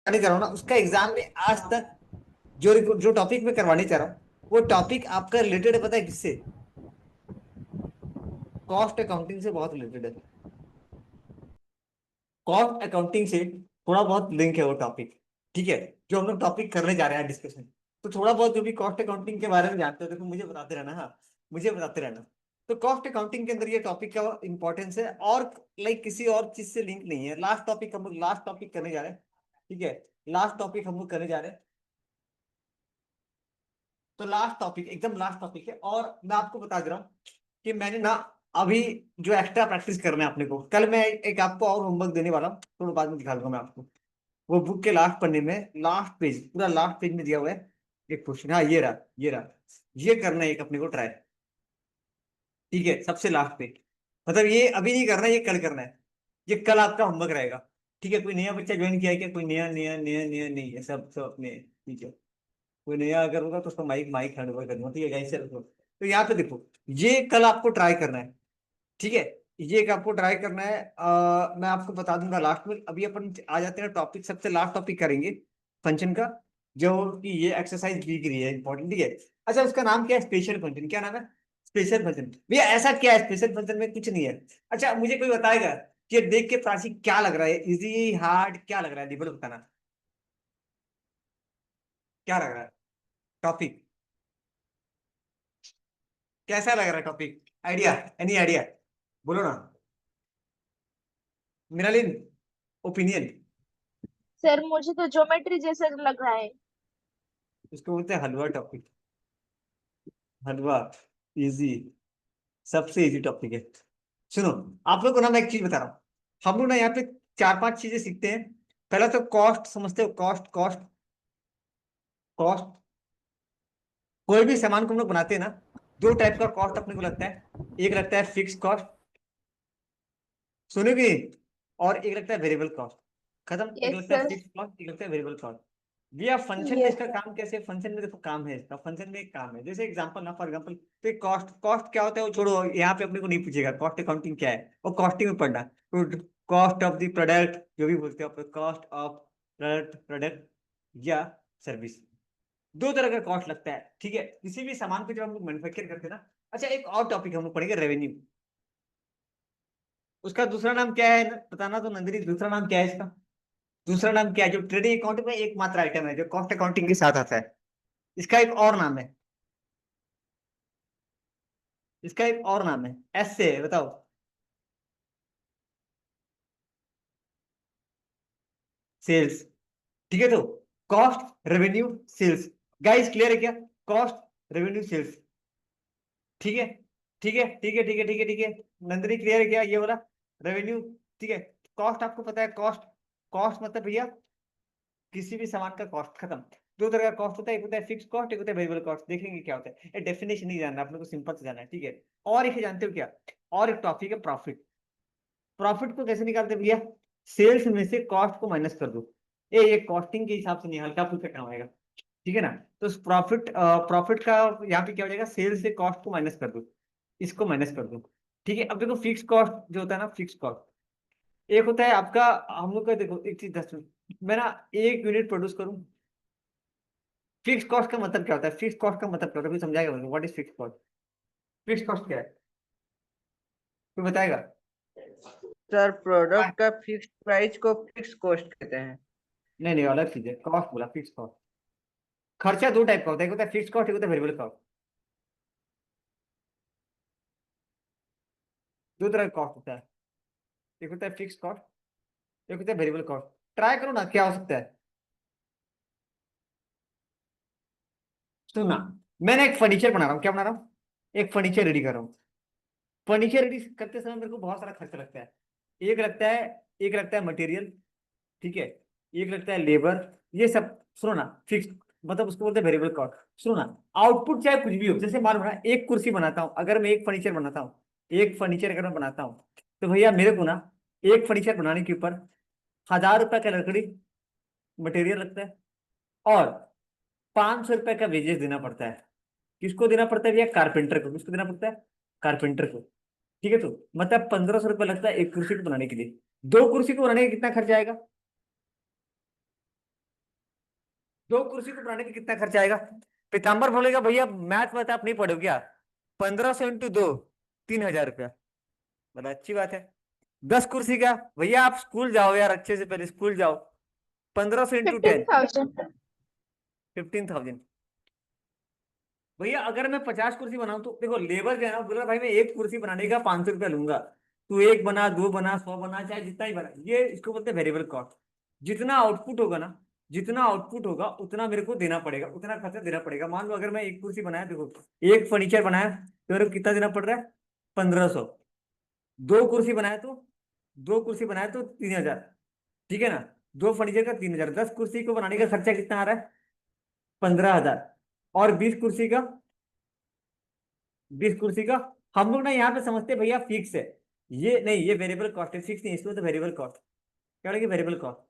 नहीं कर रहा हूँ ना, उसका एग्जाम में आज तक जो जो टॉपिक में करवाने चाह रहा हूँ, वो टॉपिक आपका रिलेटेड है, पता है किससे? कॉस्ट अकाउंटिंग से बहुत रिलेटेड है। कॉस्ट अकाउंटिंग से थोड़ा बहुत लिंक है वो टॉपिक। ठीक है, जो हम लोग टॉपिक करने जा रहे हैं डिस्कशन। तो थोड़ा बहुत जो भी कॉस्ट अकाउंटिंग के बारे में जानते हो, देखो मुझे बताते रहना। हाँ, मुझे बताते रहना। तो कॉस्ट अकाउंटिंग के अंदर ये टॉपिक का इंपॉर्टेंस है, और लाइक किसी और चीज से लिंक नहीं है। लास्ट टॉपिक हम लोग लास्ट टॉपिक करने जा रहे हैं। ठीक है, लास्ट टॉपिक हम लोग करने जा रहे हैं। तो लास्ट टॉपिक, एकदम लास्ट टॉपिक है, और मैं आपको बता दे रहा हूँ कि मैंने ना अभी जो एक्स्ट्रा प्रैक्टिस करना है अपने को, कल मैं एक आपको और होमवर्क देने वाला हूँ, थोड़ा बाद में दिखा दूंगा मैं आपको। वो बुक के लास्ट पन्ने में, लास्ट पेज, पूरा लास्ट पेज में दिया हुआ है एक क्वेश्चन। हाँ, ये रहा, ये रहा। ये करना है एक अपने को ट्राई। ठीक है, सबसे लास्ट पे। मतलब ये अभी नहीं करना, ये कल करना है। ये कल आपका होमवर्क रहेगा। ठीक है, कोई नया बच्चा ज्वाइन किया है क्या? कोई नया नया नया नया नहीं है, सब सब अपने। ठीक है, कोई नया अगर होगा तो उसको माइक माइक हैंड ओवर कर दूंगा। ठीक है, ऐसे रखो। तो यहाँ पे देखो, ये कल आपको ट्राई करना है। ठीक है, ये एक आपको ट्राई करना है। मैं आपको बता दूंगा लास्ट में। अभी अपन आ जाते हैं टॉपिक, सबसे लास्ट टॉपिक करेंगे फंक्शन का, जो कि ये एक्सरसाइज दी गई है इंपॉर्टेंट। ठीक है, अच्छा उसका नाम क्या है? Special function. क्या नाम है? Special function. भैया ऐसा क्या है स्पेशल फंक्शन में? कुछ नहीं है। अच्छा मुझे कोई बताएगा कि ये देख के प्राची क्या लग रहा है? इजी, हार्ड, क्या लग रहा है? डिबल बताना। क्या लग रहा है टॉपिक? कैसा लग रहा है टॉपिक? Idea, any idea? बोलो ना। मिनालिन, ओपिनियन। सर मुझे तो ज्योमेट्री जैसा लग रहा है। उसको बोलते हैं हलवा टॉपिक। हलवा, इजी, सबसे इजी टॉपिक है। सुनो, आप लोग को ना मैं एक चीज बता रहा हूँ। हम लोग ना यहाँ पे चार पांच चीजें सीखते हैं। पहला तो कॉस्ट, समझते हो? Cost, cost, cost. कोई भी सामान को हम लोग बनाते हैं ना, दो टाइप का कॉस्ट अपने को लगता है। एक लगता है फिक्स कॉस्ट, सुनोगे? और एक लगता है वेरिएबल कॉस्ट। खत्म। एक यस लगता है सर। फिक्स कॉस्ट, एक लगता है वेरिएबल कॉस्ट। भैया फंक्शन में यस इसका सर। काम कैसे? फंक्शन में देखो काम है इसका, फंक्शन में एक काम है। जैसे एग्जांपल ना, फॉर एग्जांपल, तो कॉस्ट, कॉस्ट क्या होता है वो छोड़ो, यहाँ पे अपने को नहीं पूछेगा कॉस्ट अकाउंटिंग क्या है, वो कॉस्टिंग में पढ़ना। तो कॉस्ट ऑफ द प्रोडक्ट, जो भी बोलते हो, कॉस्ट ऑफ प्रोडक्ट, प्रोडक्ट या सर्विस। दो तरह का कॉस्ट लगता है। ठीक है, किसी भी सामान को जब हम लोग मैन्युफैक्चर करते हैं ना। अच्छा, एक और टॉपिक हम लोग पढ़ेंगे, रेवेन्यू। उसका दूसरा नाम क्या है बताना तो नंदनी, दूसरा नाम क्या है इसका? दूसरा नाम क्या है जो ट्रेडिंग अकाउंट में एकमात्र आइटम है जो कॉस्ट अकाउंटिंग के साथ आता है? इसका एक और नाम है। इसका एक और नाम है, एस से है, बताओ। सेल्स। ठीक है, तो cost, revenue, sales. Guys clear है क्या? Cost, revenue, sales. ठीक है, ठीक है, ठीक है, ठीक है, ठीक है, ठीक है। नंदनी क्लियर है क्या ये वाला? रेवेन्यू। ठीक है। कॉस्ट आपको पता है, कॉस्ट, कॉस्ट मतलब भैया किसी भी सामान का कॉस्ट। खत्म। दो तरह का कॉस्ट होता है, एक होता है फिक्स कॉस्ट, एक होता है वेरिएबल कॉस्ट। देखेंगे क्या होता है, ये डेफिनेशन नहीं जानना अपने को, सिंपल से जाना है। ठीक है, और एक जानते हो क्या? और एक टॉपिक है प्रॉफिट। प्रॉफिट को कैसे निकालते हैं भैया? सेल्स में से कॉस्ट को माइनस कर दो। ये कॉस्टिंग के हिसाब से नहीं, हल्का फुल्का काम आएगा। ठीक है ना? तो प्रॉफिट, प्रॉफिट का यहाँ पे क्या हो जाएगा? सेल से कॉस्ट को माइनस कर दो, इसको माइनस कर दो। ठीक है, अब देखो फिक्स कॉस्ट जो होता है ना, फिक्स कॉस्ट एक होता है आपका। हम लोग का देखो एक चीज 10 मिनट मैं ना एक यूनिट प्रोड्यूस करूँ। फिक्स कॉस्ट का मतलब क्या होता है? फिक्स कॉस्ट का मतलब क्या होता है? कोई समझाएगा मुझे, what is fix cost? Fix cost क्या है? कोई बताएगा? सर हाँ। प्रोडक्ट का फिक्स प्राइस को फिक्स कॉस्ट कहते हैं। नहीं नहीं, अलग चीज है। कॉस्ट बोला, फिक्स कॉस्ट। खर्चा दो टाइप का होता है, एक होता है फिक्स कॉस्ट, एक होता है वेरिएबल कॉस्ट। दो तरह का कॉस्ट होता है, एक होता है फिक्स कॉस्ट, एक होता है वेरिएबल कॉस्ट। ट्राई करो ना, क्या हो सकता है? सुनना, मैंने एक फर्नीचर बना रहा हूँ। क्या बना रहा हूँ? एक फर्नीचर रेडी कर रहा हूँ। फर्नीचर रेडी करते समय मेरे को बहुत सारा खर्चा लगता है। एक लगता है, एक लगता है मटेरियल। ठीक है, एक लगता है लेबर। ये सब सुनो ना, फिक्स मतलब उसको बोलते हैं वेरिएबल कॉस्ट। सुनो ना, आउटपुट चाहे कुछ भी हो, जैसे मान लो ना एक कुर्सी बनाता हूँ, अगर मैं एक फर्नीचर बनाता हूँ, एक फर्नीचर अगर मैं बनाता हूँ, तो भैया मेरे को ना एक फर्नीचर बनाने के ऊपर 1000 रुपए का लकड़ी मटेरियल लगता है, और 500 रुपए का वेजेस देना पड़ता है। किसको देना पड़ता है भैया? कारपेंटर को। किसको देना पड़ता है? कारपेंटर को। ठीक है, तो मतलब 1500 रुपये लगता है एक कुर्सी को बनाने के लिए। दो कुर्सी को बनाने का कितना खर्चा आएगा? 2 कुर्सी को बनाने में कितना खर्चा आएगा? पीताम्बर बोलेगा भैया मैथ वैथ आप नहीं पढ़ो क्या? 1500 इंटू 2, 3000 रुपया। बड़ा अच्छी बात है। 10 कुर्सी का भैया आप स्कूल जाओ यार, अच्छे से पहले स्कूल जाओ। 1500 इंटू 10, 15,000। 15,000। भैया अगर मैं 50 कुर्सी बनाऊं तो देखो लेबर जो है ना बोला भाई मैं एक कुर्सी बनाने का 500 रुपया लूंगा। तू एक बना, दो बना, 100 बना, चाहे जितना ही बना, ये इसको बोलते हैं वेरिएबल कॉस्ट। जितना आउटपुट होगा ना, जितना आउटपुट होगा उतना मेरे को देना पड़ेगा, उतना खर्चा देना पड़ेगा। मान लो अगर मैं एक कुर्सी बनाया, देखो एक फर्नीचर बनाया तो मेरे को कितना देना पड़ रहा है? 1500। दो कुर्सी बनाया तो, 3,000। ठीक है ना? दो फर्नीचर का 3,000, 10 कुर्सी को बनाने का खर्चा कितना आ रहा है? 15,000। और 20 कुर्सी का, 20 कुर्सी का हम लोग ना यहाँ पे समझते हैं भैया फिक्स है। ये नहीं, ये वेरिएबल कॉस्ट है, फिक्स नहीं, इसमें तो वेरिएबल कॉस्ट। क्या बोलेंगे? Variable cost.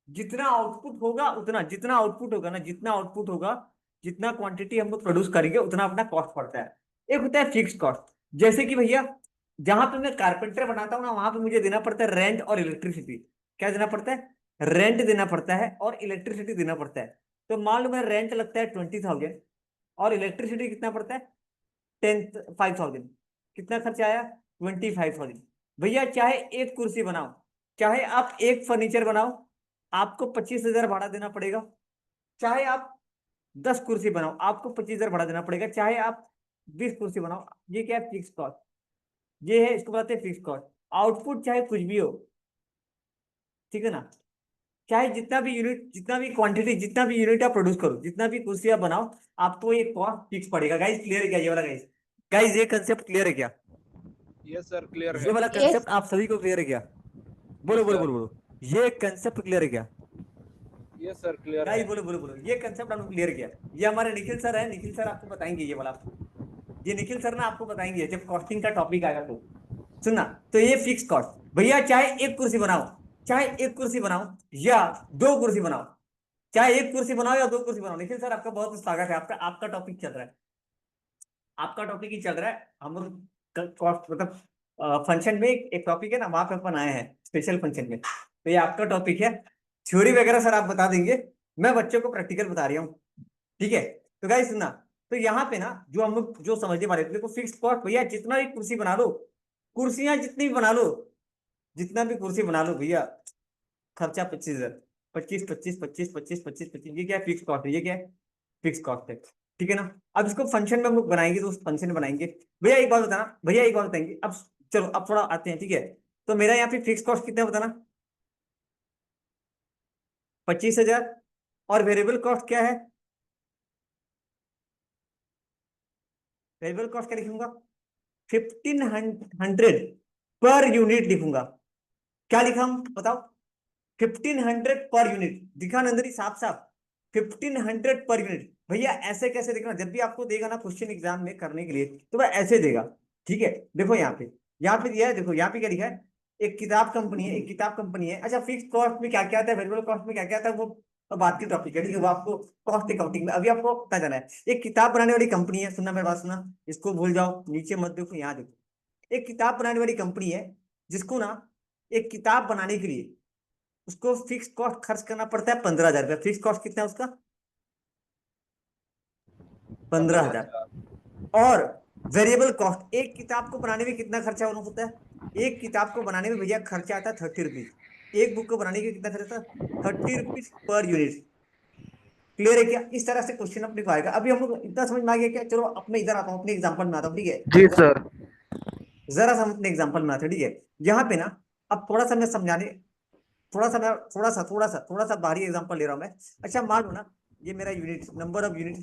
जितना आउटपुट होगा उतना, जितना आउटपुट होगा ना, जितना आउटपुट होगा, जितना क्वांटिटी हम लोग प्रोड्यूस करेंगे उतना अपना कॉस्ट पड़ता है। एक होता है फिक्स कॉस्ट। जैसे कि भैया जहां पे मैं कारपेंटर बनाता हूँ ना, वहां पे मुझे देना पड़ता है रेंट और इलेक्ट्रिसिटी। क्या देना पड़ता है? रेंट देना पड़ता है और इलेक्ट्रिसिटी देना पड़ता है। तो मान लो मेरा रेंट लगता है 20,000 और इलेक्ट्रिसिटी कितना पड़ता है? 5,000। कितना खर्चा आया? 25,000। भैया चाहे एक कुर्सी बनाओ, चाहे आप एक फर्नीचर बनाओ, आपको 25,000 भाड़ा देना पड़ेगा। चाहे आप 10 कुर्सी बनाओ, आपको 25,000 भाड़ा देना पड़ेगा। चाहे आप 20 कुर्सी बनाओ, ये क्या है? Fix cost. ये है, इसको बताते हैं फिक्स कॉस्ट। आउटपुट चाहे कुछ भी हो, ठीक है ना? चाहे जितना भी यूनिट, जितना भी क्वांटिटी, जितना भी यूनिट आप प्रोड्यूस करो, जितना भी कुर्सियां बनाओ, आपको ये कॉस्ट फिक्स पड़ेगा। गाइस क्लियर है क्या ये वाला? गाइस गाइस ये कंसेप्ट क्लियर है क्या? यस सर, क्लियर ये है। वाला यस। कंसेप्ट आप सभी को क्लियर है क्या? बोलो यस बोलो सर। बोलो बोलो, ये कंसेप्ट क्लियर है क्या? यस सर, क्लियर गाइस है। बोलो बोलो बोलो, ये कंसेप्ट आपको क्लियर किया? ये हमारे निखिल सर है, निखिल सर आपको बताएंगे ये वाला। ये निखिल सर ना आपको बताएंगे जब कॉस्टिंग का टॉपिक आएगा तो। सुनना, तो ये फिक्स कॉस्ट भैया, चाहे एक कुर्सी बनाओ, चाहे एक कुर्सी बनाओ या दो कुर्सी बनाओ, चाहे एक कुर्सी बनाओ या दो कुर्सी बनाओ। निखिल सर आपका बहुत स्वागत है। आपका आपका टॉपिक चल रहा है, आपका टॉपिक ही चल रहा है। हम लोग कॉस्ट मतलब फंक्शन में एक टॉपिक है ना, वहां पे अपन आए हैं स्पेशल फंक्शन में, तो ये आपका टॉपिक है। थ्योरी वगैरह सर आप बता देंगे, मैं बच्चों को प्रैक्टिकल बता रहा हूँ। ठीक है? तो गाइस सुनना, तो यहाँ पे ना जो हम लोग जो समझने वाले थे, देखो फिक्स कॉस्ट भैया जितना भी कुर्सी बना लो, कुर्सियां जितनी भी बना लो, जितना भी कुर्सी बना लो भैया, खर्चा 25,000। 25, 25, 25, 25, 25, ये क्या है? फिक्स कॉस्ट है। ये क्या है? फिक्स कॉस्ट है। ठीक है ना? अब इसको फंक्शन में हम लोग बनाएंगे, तो उस फंक्शन में बनाएंगे। भैया एक बात बताना, भैया एक बात बताएंगे अब। चलो अब थोड़ा आते हैं, ठीक है? तो मेरा यहाँ पे फिक्स कॉस्ट कितना है बताना? 25,000। और वेरिएबल कॉस्ट क्या है? वेरिएबल कॉस्ट क्या लिखूंगा? 1,500 पर यूनिट लिखूंगा। क्या लिखा हूं बताओ? 1,500 पर यूनिट। दिखा नंदरी साफ साफ? 1,500 पर यूनिट। भैया ऐसे कैसे देखना, जब भी आपको देगा ना क्वेश्चन एग्जाम में करने के लिए, तो वह ऐसे देगा। ठीक है? देखो यहाँ पे, यहाँ पे दिया है, देखो यहाँ पे क्या लिखा है? एक किताब कंपनी है, एक किताब कंपनी है। अच्छा फिक्स कॉस्ट में क्या क्या आता है, वेरिएबल कॉस्ट में क्या क्या आता है, वो बात की टॉपिक है। ठीक है? वो आपको कॉस्ट अकाउंटिंग में अभी आपको पता चला है। एक किताब बनाने वाली कंपनी है, सुनना मेरी बात सुनना, इसको भूल जाओ, नीचे मत देखो, यहाँ देखो। एक किताब बनाने वाली कंपनी है, जिसको ना एक किताब बनाने के लिए उसको फिक्स कॉस्ट खर्च करना पड़ता है 15,000 रुपया। फिक्स कॉस्ट कितना है उसका? 15,000। 15,000। और वेरिएबल कॉस्ट, एक किताब को बनाने में कितना खर्चा होना होता है? एक किताब को बनाने में भैया खर्चा आता है 30 रुपीज। एक बुक को बनाने के कितना खर्चा आता है? 30 रुपीज पर यूनिट। क्लियर है क्या? इस तरह से क्वेश्चन अपने को आएगा। अभी हम लोग इतना समझ में आ गया क्या? चलो अपने इधर आता हूँ, अपने एग्जाम्पल में आता हूँ। ठीक है? जी सर। जरा सा हम अपने एग्जाम्पल में आते हैं। ठीक है? यहाँ पे ना अब थोड़ा सा मैं समझाने, थोड़ा सा मैं थोड़ा सा बाहरी एग्जांपल ले रहा हूं मैं। अच्छा मान लो ना, ये मेरा यूनिट, नंबर ऑफ यूनिट,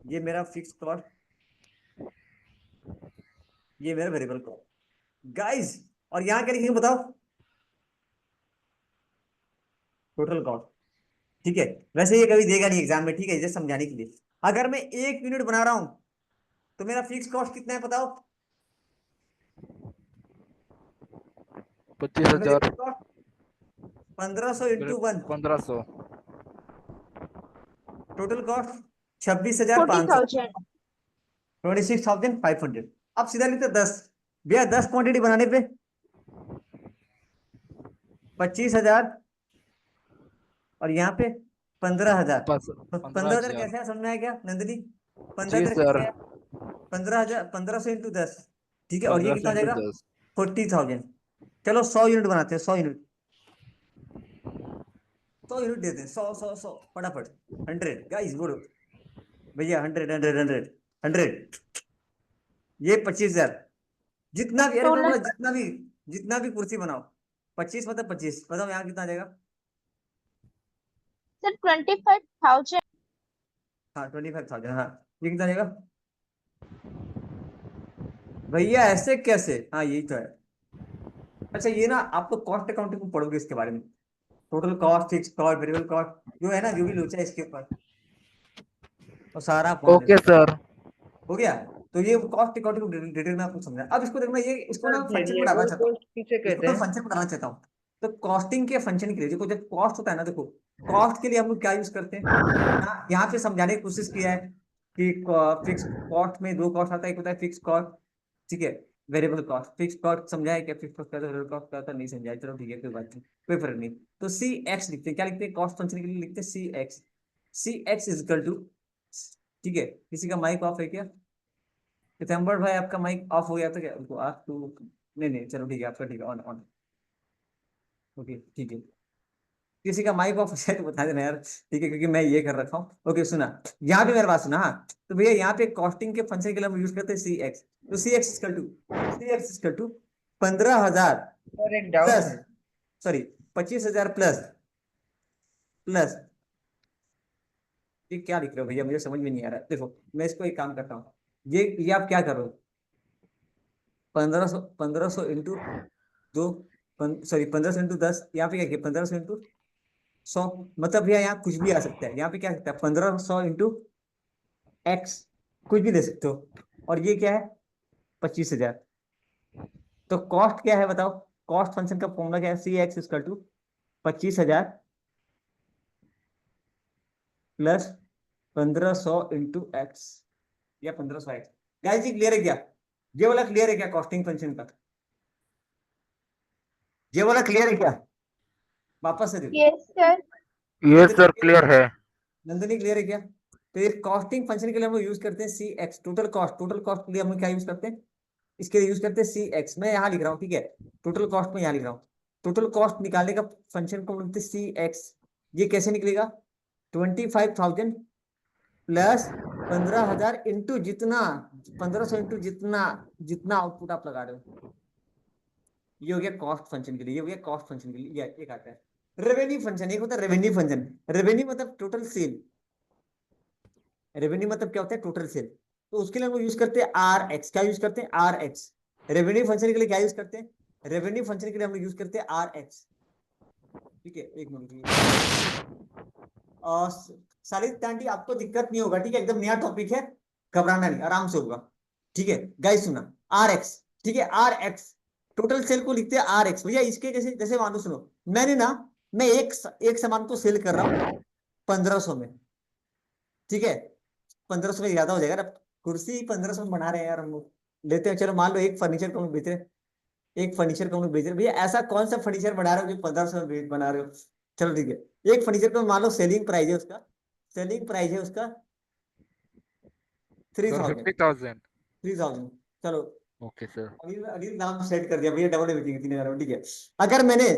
ये मेरा फिक्स कॉस्ट, ये मेरा वेरिएबल कॉस्ट। गाइस और यहाँ क्या लिखेंगे बताओ? Total cost. ठीक है? वैसे ये कभी देगा नहीं एग्जाम में, ठीक है, जस्ट समझाने के लिए। अगर मैं एक यूनिट बना रहा हूं तो मेरा फिक्स कॉस्ट कितना है बताओ? पच्चीस और वेरिएबल हजार कॉस्ट 1,500 × 1, 1500। Total cost 26,500। 40,000। 26,500। अब सीधा लिखते 10। भैया 10 क्वांटिटी बनाने पे 25,000, और यहाँ पे 15,000। बस 15,000 15,000। कैसे है, समझ में आया क्या नंदिनी? जी 15,000 सर। कैसे है? 15,000, 1500 इंटू 10, ठीक है। और ये 1500 कितना हो इंटू जाएगा? 10। 40,000। चलो 100 यूनिट बनाते हैं, 100 यूनिट, 100 यूनिट देते हैं, 100 फटाफट। 100 गाइस, गुड भैया, 100 ये 25,000। जितना भी, अरे मैं बोला 2 लाख जितना भी कुर्सी बनाओ, 25 मतलब 25, बताओ यहाँ कितना आ जाएगा? सर 25,000। हाँ 25,000, हाँ। ये कितना आ जाएगा भैया, ऐसे कैसे? हाँ यही तो है। अच्छा ये ना, आपको कॉस्ट अकाउंटिंग में पढ़ोगे इसके बारे में, total cost, fix cost, variable cost, जो है ना, जो भी लोचा है इसके ऊपर, वो सारा आप वहां ओके देखो। सर। हो गया। तो ये कॉस्ट अकाउंटिंग डिटेल में आपको समझा। अब इसको देखना, ये इसको सर ना फंक्शन में डालना वेरिएबल चाहता हूँ, कॉस्ट किसे इसको कहते मैं हैं? फंक्शन में डालना चाहता हूँ। तो कॉस्टिंग के फंक्शन के लिए, देखो जब कॉस्ट होता है ना, देखो कॉस्ट के लिए हम लोग क्या यूज करते हैं, यहाँ पे समझाने की कोशिश किया है कि फिक्स कॉस्ट में दो कॉस्ट आता है, एक होता है फिक्स कॉस्ट, ठीक है, वेरिएबल कॉस्ट। फिक्स कॉस्ट समझाया क्या, फिक्स कॉस्ट क्या था, वेरिएबल कॉस्ट क्या था, नहीं समझाया, चलो ठीक है, कोई बात नहीं, कोई फर्क नहीं। तो सी एक्स लिखते हैं, क्या लिखते हैं, कॉस्ट फंक्शन के लिए लिखते हैं C X. C X is equal to, ठीक है, किसी का माइक ऑफ है क्या? सितंबर भाई आपका माइक ऑफ हो गया था क्या? उनको आप तो, नहीं नहीं, चलो ठीक है, आपका ठीक है, ऑन ऑन, ओके ठीक है। किसी का माइक ऑफ है तो बता देना यार, ठीक है, क्योंकि मैं ये कर रखा हूँ। ओके सुना, यहाँ पे मेरे बात सुना, हाँ। तो भैया यहाँ पे कॉस्टिंग के फंक्शन के लिए हम यूज करते हैं सी एक्स। तो सी एक्स इक्वल टू 15,000 सर एक डाउट प्लस, है। सॉरी 25,000 प्लस, प्लस, ये क्या लिख रहे हो भैया, मुझे समझ में नहीं आ रहा है। देखो मैं इसको एक काम करता हूँ, ये आप क्या करो, 1500 इंटू दो, सॉरी 1500 इंटू 10, यहाँ पे क्या किया, 1500 इंटू 100, मतलब भैया यहाँ कुछ भी आ सकता है, यहाँ पे क्या सकता है, 1500 इंटू एक्स, कुछ भी दे सकते हो। और ये क्या है, 25,000। तो कॉस्ट क्या है बताओ, कॉस्ट फंक्शन का फॉर्मूला क्या है, C X equal to 25,000 plus 1500 into X, या 1500 एक्स। गाइस जी क्लियर है क्या? ये वाला क्लियर है क्या, कॉस्टिंग फंक्शन का? ये वाला क्लियर है क्या? वापस से देखो, यस सर। ये नंदनी सर क्लियर है क्लियर क्या? है। नंदनी क्लियर है क्या? तो ये कॉस्टिंग फंक्शन के लिए हम लोग यूज करते हैं C X, total cost, total cost के लिए हम लोग क्या यूज करते हैं, इसके लिए यूज करते हैं सी एक्स। मैं यहाँ लिख रहा हूँ, ठीक है, टोटल कॉस्ट में यहाँ लिख रहा हूँ। टोटल कॉस्ट निकालने का फंक्शन को बोलते हैं सी एक्स। ये कैसे निकलेगा, 25,000 प्लस 15,000 इंटू जितना, 1500 इंटू जितना, जितना आउटपुट आप लगा रहे हो। ये हो गया कॉस्ट फंक्शन के लिए, ये हो गया कॉस्ट फंक्शन के लिए। ये एक आता है रेवेन्यू फंक्शन, एक होता है रेवेन्यू फंक्शन। रेवेन्यू मतलब टोटल सेल, रेवेन्यू मतलब क्या होता है, टोटल सेल। तो उसके लिए हम यूज करते हैं आर एक्स। क्या यूज करते हैं, आर एक्स। रेवेन्यू फंक्शन के लिए क्या यूज करते हैं, रेवेन्यू फंक्शन के लिए हम लोग यूज करते हैं आर एक्स, ठीक है। एक मिनट, और सालिद आंटी आपको दिक्कत नहीं होगा, ठीक है, एकदम नया टॉपिक है, घबराना नहीं, आराम से होगा, ठीक है। गाइस सुना, आर एक्स, ठीक है, आर एक्स, टोटल सेल को लिखते हैं आर एक्स। भैया इसके जैसे, जैसे मान लो, सुनो, मैंने ना, मैं एक सामान को सेल कर रहा हूँ 1500 में, ठीक है। 1500 में ज्यादा हो जाएगा ना, कुर्सी 1500 में बना रहे हैं यार हम लोग, लेते हैं, चलो मान लो एक फर्नीचर को हम लोग बेच रहे हैं, एक फर्नीचर को हम लोग बेच रहे हैं। भैया ऐसा कौन सा फर्नीचर बना रहे हो जो 1500 में बना रहे हो? चलो ठीक है, एक फर्नीचर को मान लो सेलिंग प्राइस है उसका, सेलिंग प्राइस है उसका थ्री सर थाउजेंड 50,000। 3,000। चलो ओके सर। अभी अभी नाम सेट कर दिया भैया, डबल बेचेंगे 3,000 में, ठीक है। अगर मैंने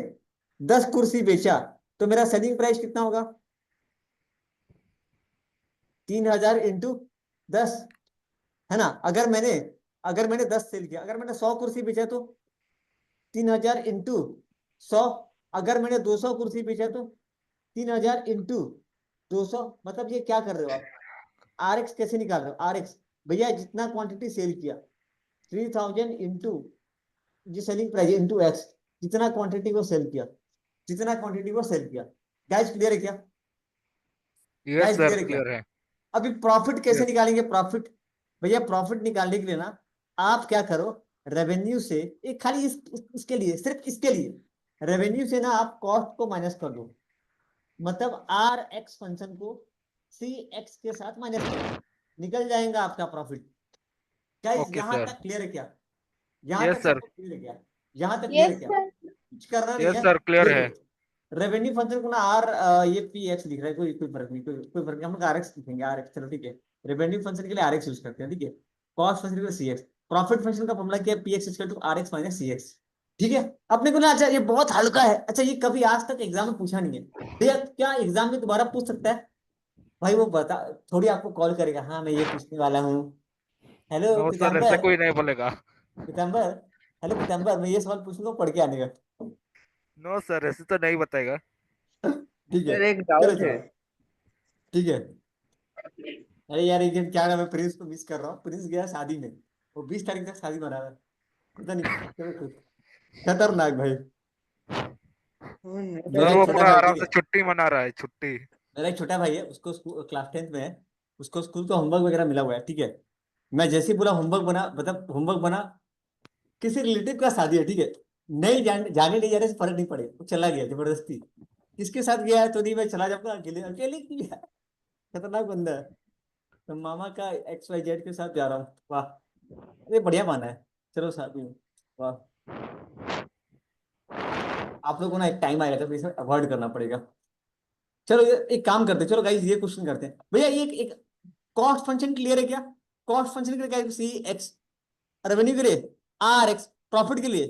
10 कुर्सी बेचा तो मेरा सेलिंग प्राइस कितना होगा, 3,000 इंटू 10, है ना। अगर मैंने 10 सेल किया, अगर मैंने 100 कुर्सी बेचा तो 3,000 इंटू 100। अगर मैंने 200 कुर्सी बेचा तो 3,000 इंटू 200। मतलब ये क्या कर रहे हो आप, आर एक्स कैसे निकाल रहे हो, आर एक्स, भैया जितना क्वांटिटी सेल किया 3,000 इंटू जो सेलिंग प्राइस इंटू एक्स, जितना क्वांटिटी वो सेल किया, जितना क्वांटिटी वो सेल किया। गाइस क्लियर है क्या? यस गाइस सर क्लियर है क्या? क्लियर है। अभी प्रॉफिट कैसे यस। निकालेंगे, प्रॉफिट, भैया प्रॉफिट निकालने के लिए ना, आप क्या करो, रेवेन्यू से, एक खाली इसके लिए, सिर्फ इसके लिए रेवेन्यू से ना आप कॉस्ट को माइनस कर दो, मतलब आर एक्स फंक्शन को सी एक्स के साथ माइनस कर दो, निकल जाएगा आपका प्रॉफिट। गाइस ओके यहां सर। तक क्लियर है क्या? यहां यस तक सर। सबको क्लियर है क्या? यहां तक क्लियर है यस क्या? सर। कुछ करना नहीं यस है, सर क्लियर ये है। लो, रेवेन्यू फंक्शन को ना आर ये पी एक्स लिख रहा है, कोई फर्क नहीं, कोई फर्क नहीं, हम लोग आर एक्स लिखेंगे, आर एक्स, चलो ठीक है। रेवेन्यू फंक्शन के लिए आर एक्स यूज करते हैं, ठीक है। कॉस्ट फंक्शन के लिए सी एक्स। प्रॉफिट फंक्शन का फॉर्मूला क्या है, P x equal to R x minus C X. ठीक है। अपने को ना, अच्छा ये बहुत हल्का है, अच्छा ये कभी आज तक एग्जाम में पूछा नहीं है भैया, क्या एग्जाम में दोबारा पूछ सकता है? भाई वो बता, थोड़ी आपको कॉल करेगा, हाँ मैं ये पूछने वाला हूँ। हेलो नो सर, ऐसा पीताम्बर, कोई नहीं बोलेगा। पीताम्बर, हेलो पीताम्बर, मैं ये सवाल पूछूंगा पढ़ के आने का। नो सर, ऐसे तो नहीं बताएगा। ठीक है। सर एक चलो डाउट है। चलो, ठीक है। अरे यार एक दिन क्या, मैं प्रिंस को मिस कर रहा हूँ, प्रिंस गया शादी में, वो 20 तारीख तक शादी मना रहा है, पता नहीं चलो कुछ खतरनाक भाई। मेरा सर एक वो छोटा पूरा भाई, आराम ठीक से है, छुट्टी मना रहा है, छुट्टी। मेरा एक छोटा भाई है, उसको क्लास 10th में है, उसको स्कूल का होमवर्क वगैरह मिला हुआ है, ठीक है। मैं जैसे ही बोला होमवर्क बना, मतलब होमवर्क बना, किसी रिलेटिव का शादी है, ठीक है, नहीं जाने नहीं जाने से फर्क नहीं पड़े, वो चला गया जबरदस्ती। किसके साथ गया है तो नहीं, मैं चला जाऊंगा, अकेले अकेले क्यों गया? खतरनाक बंदा है। तो मामा का XYZ के साथ जा रहा हूँ, वाह, अरे बढ़िया माना है। चलो शादी में, वाह। आप लोगों को ना एक टाइम आएगा जब इसे अवॉइड करना पड़ेगा। चलो एक काम करते हैं, चलो गाइस ये क्वेश्चन करते हैं भैया, ये एक कॉस्ट फंक्शन क्लियर है क्या? कॉस्ट फंक्शन के लिए क्या, सी एक्स, रेवेन्यू के लिए आर एक्स, प्रॉफिट के लिए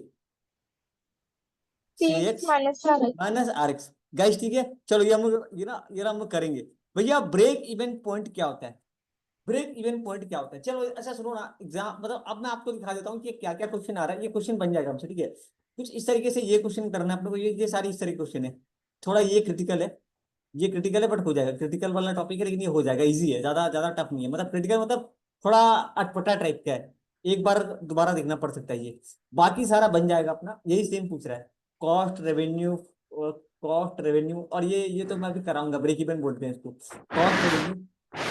C CX X minus R x. Minus R X. Guys ठीक है, चलो ये हम लोग, ये ना हम लोग करेंगे। भैया ब्रेक इवन पॉइंट क्या होता है? ब्रेक इवन पॉइंट क्या होता है? चलो अच्छा सुनो ना, एग्जाम मतलब अब मैं आपको दिखा देता हूँ कि क्या क्या क्वेश्चन आ रहा है, ये क्वेश्चन बन जाएगा हमसे, ठीक है। कुछ इस तरीके से ये क्वेश्चन करना है अपने को, ये सारी इस तरह के क्वेश्चन है। थोड़ा ये क्रिटिकल है, ये क्रिटिकल है बट हो जाएगा, क्रिटिकल वाला टॉपिक है लेकिन ये हो जाएगा, इजी है, ज्यादा ज्यादा टफ नहीं है, मतलब क्रिटिकल मतलब थोड़ा अटपटा टाइप का है, एक बार दोबारा देखना पड़ सकता है ये। बाकी सारा बन जाएगा अपना, यही सेम पूछ रहा है। कॉस्ट रेवेन्यू, कॉस्ट रेवेन्यू, और ये तो मैं अभी कराऊंगा, ब्रेक इवन बोलते हैं इसको, कॉस्ट रेवेन्यू,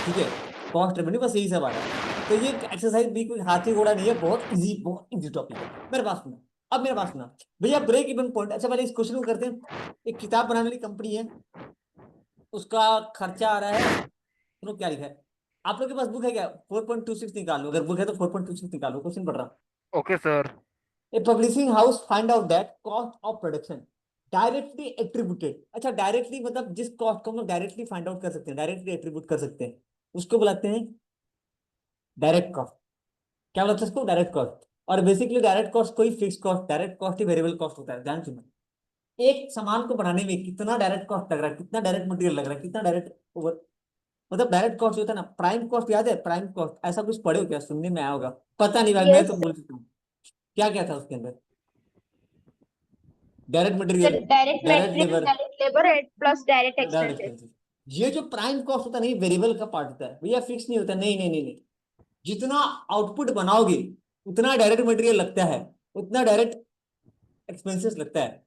ठीक है। कॉस्ट रेवेन्यू, बस यही सब आ रहा है। तो ये एक्सरसाइज भी कोई हाथी घोड़ा नहीं है, बहुत इजी टॉपिक है। मेरे पास सुना, अब मेरे पास सुना भैया, ब्रेक इवन पॉइंट, अच्छा पहले इस क्वेश्चन को करते हैं। एक किताब बनाने वाली कंपनी है, उसका खर्चा आ रहा है, सुनो क्या लिखा है, आप लोग के पास बुक है क्या? 4.26 निकालो, अगर बुक है तो 4.26 निकालो, क्वेश्चन पढ़ रहा हूँ। Okay sir. A publishing house find out that cost of production directly attributed, अच्छा डायरेक्टली मतलब जिस कॉस्ट को हम लोग डायरेक्टली फाइंड आउट कर सकते हैं, डायरेक्टली एट्रीब्यूट कर सकते हैं, उसको बुलाते हैं डायरेक्ट कॉस्ट। क्या बोलते हैं उसको? Direct cost. और बेसिकली डायरेक्ट कॉस्ट कोई फिक्स कॉस्ट, डायरेक्ट कॉस्ट ही वेरिएबल कॉस्ट होता है, ध्यान सुनो। एक सामान को बनाने में कितना डायरेक्ट कॉस्ट लग रहा है, कितना डायरेक्ट मटेरियल लग रहा है, कितना डायरेक्ट ओवर, मतलब डायरेक्ट कॉस्ट होता है ना, प्राइम कॉस्ट याद है? प्राइम कॉस्ट ऐसा कुछ पढ़े हो क्या, सुनने में आया होगा, पता नहीं भाई, मैं यस तो सर। बोल चुका हूँ। क्या क्या था उसके अंदर? Direct sir material, direct direct material, labour, direct labour plus direct direct expenses. Expenses. ये जो प्राइम कॉस्ट होता है ना, ये वेरिएबल का पार्ट होता है भैया, फिक्स नहीं होता, नहीं नहीं नहीं नहीं। जितना आउटपुट बनाओगे उतना डायरेक्ट मटेरियल लगता है, उतना डायरेक्ट एक्सपेंसेस लगता है।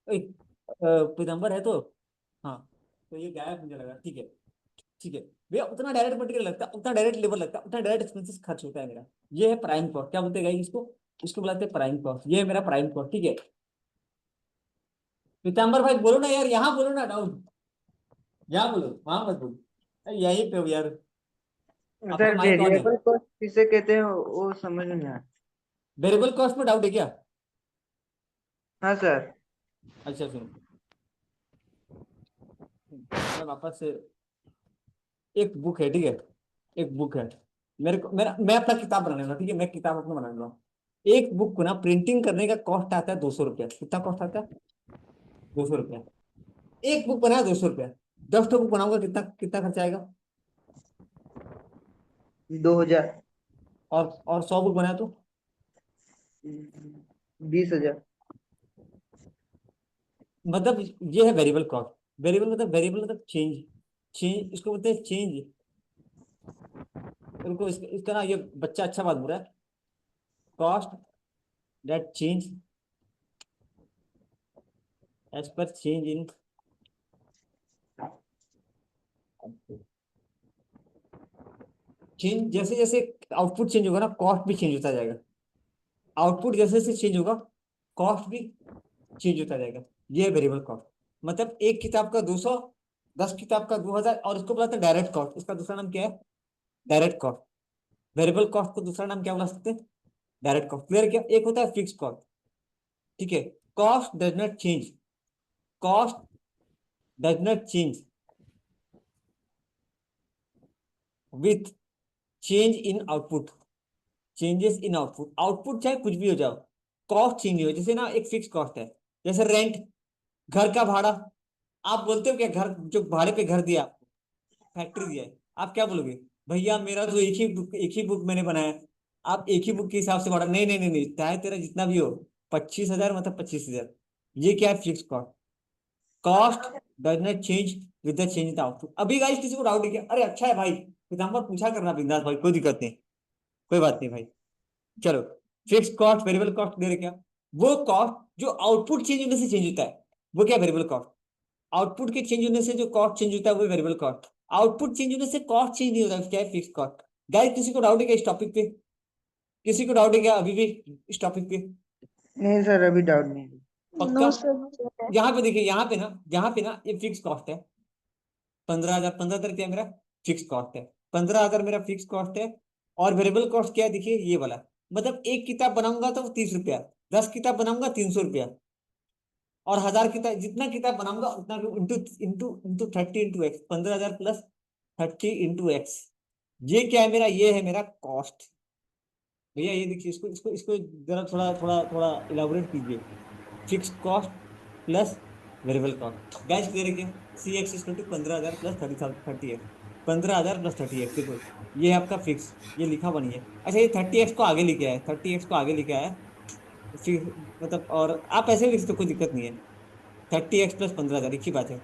एक पीताम्बर है तो, हाँ, तो ये गायब मुझे लगा, ठीक है। ठीक है भैया, उतना डायरेक्ट मटेरियल लगता है, उतना डायरेक्ट लेबर लगता है, उतना डायरेक्ट एक्सपेंसेस खर्च होता है मेरा। ये है प्राइम कॉस्ट, क्या बोलते हैं गाइस इसको? इसको बुलाते हैं प्राइम कॉस्ट, ये है मेरा प्राइम कॉस्ट, ठीक है। पीताम्बर भाई बोलो ना यार, यहाँ बोलो ना, डाउट यहाँ बोलो, वहां मत बोलो, अरे यहीं पे हो यार, आपका सर माइक ऑन है। वेरिएबल कॉस्ट किसे कहते हैं वो समझ नहीं आया। वेरिएबल कॉस्ट में डाउट है क्या? हाँ सर। अच्छा सुनो, मैं वापस से, एक बुक है, ठीक है, एक बुक है, मेरे को मेरा मैं अपना किताब बनाने वाला, ठीक है, मैं किताब अपना बनाने वाला हूँ। एक बुक को ना प्रिंटिंग करने का कॉस्ट आता है 200 रुपया, कितना कॉस्ट आता है? 200 रुपया। एक बुक बनाया 200 रुपया, 10 बुक बनाऊंगा कितना कितना खर्चा आएगा? 2000। और 100 बुक बनाया तो 20,000। मतलब ये है वेरिएबल कॉस्ट। वेरिएबल मतलब चेंज, चेंज इसको बोलते हैं चेंज। उनको इसका ना, ये बच्चा अच्छा बात बोल रहा है, cost that change as per change in, change जैसे जैसे आउटपुट चेंज होगा ना, कॉस्ट भी चेंज होता जाएगा। आउटपुट जैसे जैसे चेंज होगा, कॉस्ट भी चेंज होता जाएगा। ये वेरिएबल कॉस्ट, मतलब एक किताब का 200, 10 किताब का 2000, और इसको बुलाते हैं डायरेक्ट कॉस्ट। इसका दूसरा नाम क्या है? Direct cost. वेरिएबल कॉस्ट को दूसरा नाम क्या बुला सकते हैं? Direct cost. क्लियर? क्या, एक होता है फिक्स कॉस्ट, ठीक है, cost does not change, cost does not change with change in output, changes in output, output चाहे कुछ भी हो जाओ, कॉस्ट चेंज हो, जैसे ना एक फिक्स कॉस्ट है, जैसे रेंट, घर का भाड़ा। आप बोलते हो क्या, घर जो भाड़े पे घर दिया आपको, फैक्ट्री दिया है, आप क्या बोलोगे, भैया मेरा तो एक ही बुक मैंने बनाया है, आप एक ही बुक के हिसाब से भाड़ा, नहीं नहीं नहीं नहीं, चाहे तेरा जितना भी हो, 25,000 मतलब 25,000, ये क्या है, fix cost. Cost does not change with the change in output. अभी गाइस किसी को डाउट है क्या, अरे अच्छा है भाई, पिताम्बर पूछा करना बिंदास भाई, कोई दिक्कत नहीं, कोई बात नहीं भाई। चलो, फिक्स कॉस्ट वेरिएबल कॉस्ट दे रहे क्या, वो कॉस्ट जो आउटपुट चेंज होने से चेंज होता है, वो क्या वेरिएबल कॉस्ट। आउटपुट के चेंज होने से जो कॉस्ट चेंज होता है वो वेरिएबल कॉस्ट, आउटपुट चेंज होने से कॉस्ट चेंज नहीं होता, क्या है, फिक्स कॉस्ट। गाइस किसी को डाउट है क्या इस टॉपिक पे, किसी को डाउट है क्या अभी भी इस टॉपिक पे, नहीं सर, अभी डाउट नहीं है। पक्का। No sir. यहाँ पे देखिए, यहाँ पे ना ये फिक्स कॉस्ट है, 15,000, 15,000 क्या है मेरा फिक्स कॉस्ट है, 15,000 मेरा फिक्स कॉस्ट है। और वेरिएबल कॉस्ट क्या है, देखिए ये वाला, मतलब एक किताब बनाऊंगा तो 30 रुपया, 10 किताब बनाऊंगा 300 रुपया, और 1,000 किताब, जितना किताब बनाऊंगा उतना, into into into 30 into x, 15,000 plus 30 into x, ये क्या है मेरा, ये है मेरा कॉस्ट। भैया ये देखिए, इसको इसको इसको जरा थोड़ा थोड़ा थोड़ा इलाबोरेट कीजिए, fix cost plus variable cost. गैस क्लियर है क्या, C X equal to 15,000 plus 30,000 30 X, 15,000 plus 30 X, देखो ये है आपका फिक्स, ये लिखा बनी है। अच्छा ये 30 एक्स को आगे लेके आया, 30 एक्स को आगे लेके आया, फिर मतलब, और आप ऐसे भी लिख सकते हो, कोई दिक्कत नहीं है, 30 एक्स प्लस 15,000 एक ही बात है,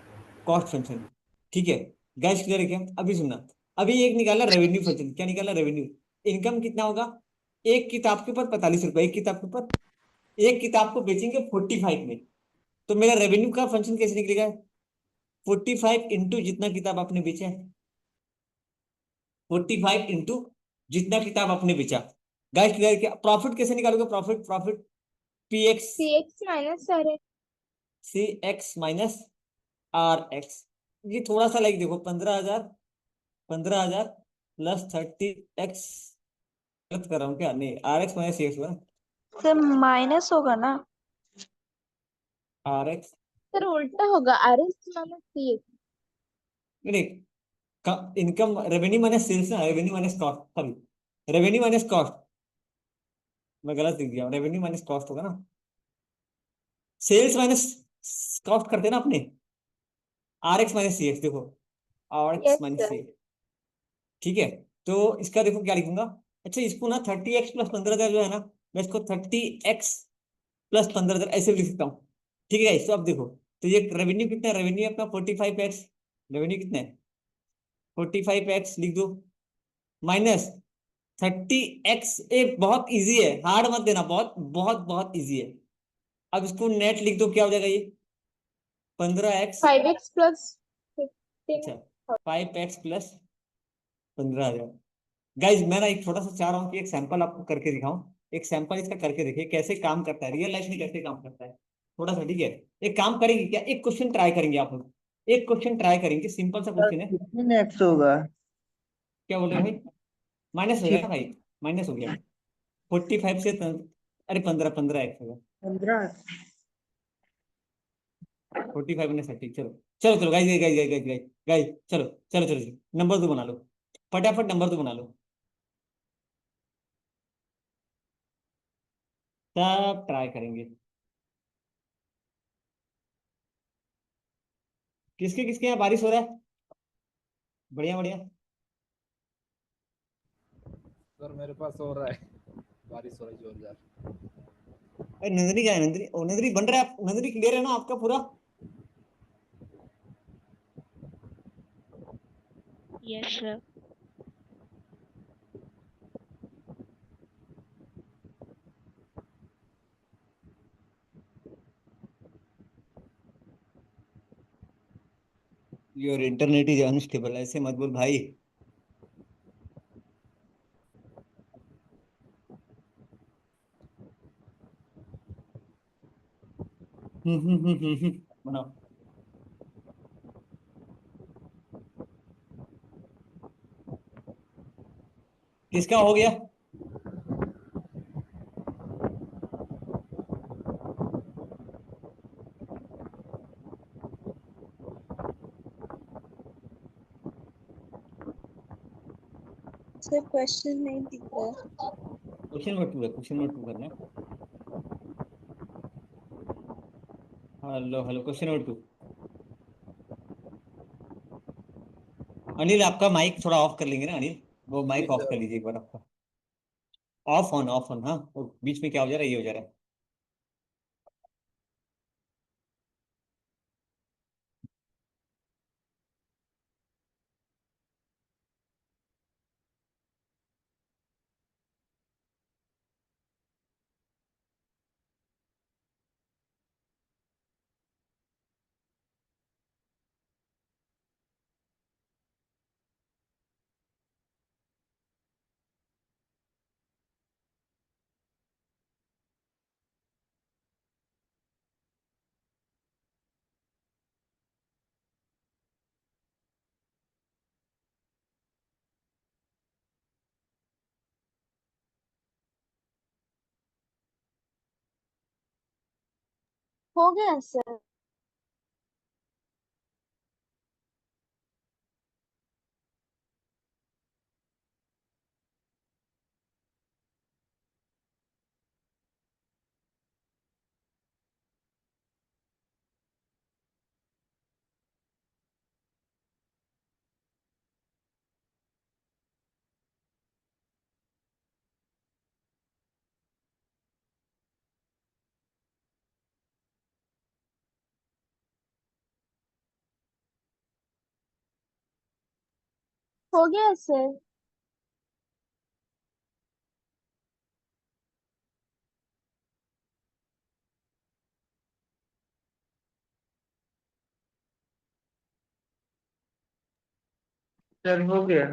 कॉस्ट फंक्शन। ठीक है, गैस क्लियर है क्या, अभी सुनना, अभी एक निकाला रेवेन्यू फंक्शन, क्या निकाला, रेवेन्यू, इनकम कितना होगा, एक किताब के ऊपर 45 रुपए, एक किताब के ऊपर, एक किताब को बेचेंगे 45 में, तो मेरा रेवेन्यू का फंक्शन कैसे निकलेगा, 45 इंटू जितना किताब आपने बेचा है, 45 इंटू जितना किताब आपने बेचा। गाइस क्लियर क्या, प्रॉफिट कैसे निकालोगे, profit, profit P X, C X minus sir. C X minus R X, ये थोड़ा सा लाइक देखो, 15,000, 15,000 प्लस 30 एक्स, गलत कर रहा हूँ क्या, नहीं R x minus C X हुआ, सर माइनस होगा ना, आर एक्स, सर उल्टा होगा, R S minus C X. नहीं, इनकम रेवेन्यू माइनस सेल्स ना, revenue minus cost, sorry revenue minus cost, मैं गलत लिख दिया, रेवेन्यू माइनस कॉस्ट होगा ना, सेल्स माइनस कॉस्ट करते हैं ना अपने, R x minus C X, देखो R X yes minus C sir. X, ठीक है। तो इसका देखो क्या लिखूंगा, अच्छा इसको ना 30 एक्स प्लस 15,000 जो है ना, मैं इसको 30 एक्स प्लस 15,000 ऐसे भी लिख सकता हूँ, ठीक है guys? तो अब देखो, तो ये रेवेन्यू कितना है, रेवेन्यू अपना 45 एक्स, रेवेन्यू कितना है 45 एक्स लिख दो, माइनस 30 एक्स, ए बहुत इजी है, हार्ड मत देना, बहुत बहुत बहुत इजी है। अब इसको नेट लिख दो, क्या हो जाएगा ये 15 एक्स, 5x प्लस 15। अच्छा 5 एक्स प्लस 15,000। गाइज मैं ना एक छोटा सा चाह रहा हूँ कि एक सैंपल आपको करके दिखाऊं, एक सैंपल इसका करके देखिए कैसे काम करता है, रियल लाइफ में कैसे काम करता है, थोड़ा सा, ठीक है। एक काम करेंगे क्या, एक क्वेश्चन ट्राई करेंगे आप लोग, एक क्वेश्चन ट्राई करेंगे, सिंपल सा सर क्वेश्चन है। कितने एक्स होगा? क्या बोल रहे हो भाई, माइनस हो गया ठीक। ना भाई, माइनस हो गया, 45 से अरे 15 एक्स होगा, 15। 45 में 30, चलो चलो चलो guys guys guys guys guys guys, चलो चलो चलो चलो, नंबर 2 बना लो, फटाफट नंबर 2 बना लो, सब ट्राई करेंगे। किसके किसके यहाँ बारिश हो रहा है, बढ़िया बढ़िया। सर मेरे पास हो रहा है, बारिश हो रही है जोरदार। अरे नंदनी क्या है, नंदनी, ओ नंदनी बन रहा है, नंदनी क्लियर है ना आपका पूरा, yes sir. Your internet is unstable, ऐसे मत बोल भाई। बनाओ, किसका हो गया, सर क्वेश्चन नहीं दिख रहा। क्वेश्चन नंबर 2 है, क्वेश्चन नंबर 2 करना है। Hello hello, question number 2। Anil, आपका माइक थोड़ा ऑफ कर लेंगे ना अनिल? वो जी माइक ऑफ कर सर। लीजिए एक बार आपका। ऑफ ऑन हाँ, वो बीच में क्या हो जा रहा है, ये हो जा रहा है। हो गया सर। हो गया सर। सर हो गया।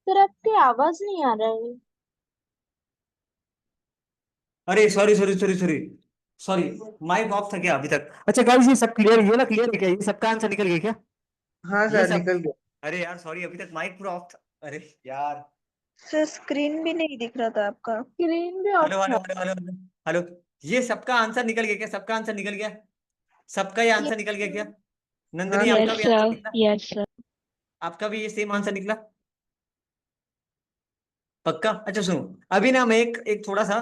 सर आपकी आवाज नहीं आ रहा है। अरे sorry sorry sorry sorry sorry, mic off था क्या अभी तक? अच्छा गाइस, ये सब क्लियर है ना? क्लियर है क्या? ये सबका आंसर निकल गया क्या? हाँ ये सर सब, निकल गया। अरे यार सॉरी, अभी तक माइक पूरा ऑफ था। अरे यार, सर स्क्रीन भी नहीं दिख रहा था आपका। स्क्रीन भी ऑफ हेलो हेलो था। Hello hello hello hello. ये सबका आंसर निकल गया क्या? सबका आंसर निकल गया? सबका ये आंसर निकल गया क्या? हाँ नंदनी, सर। आपका यस भी आंसर सर, निकला? Yes sir. आपका भी ये सेम आंसर निकला? पक्का? अच्छा सुनो, अभी ना मैं एक एक थोड़ा सा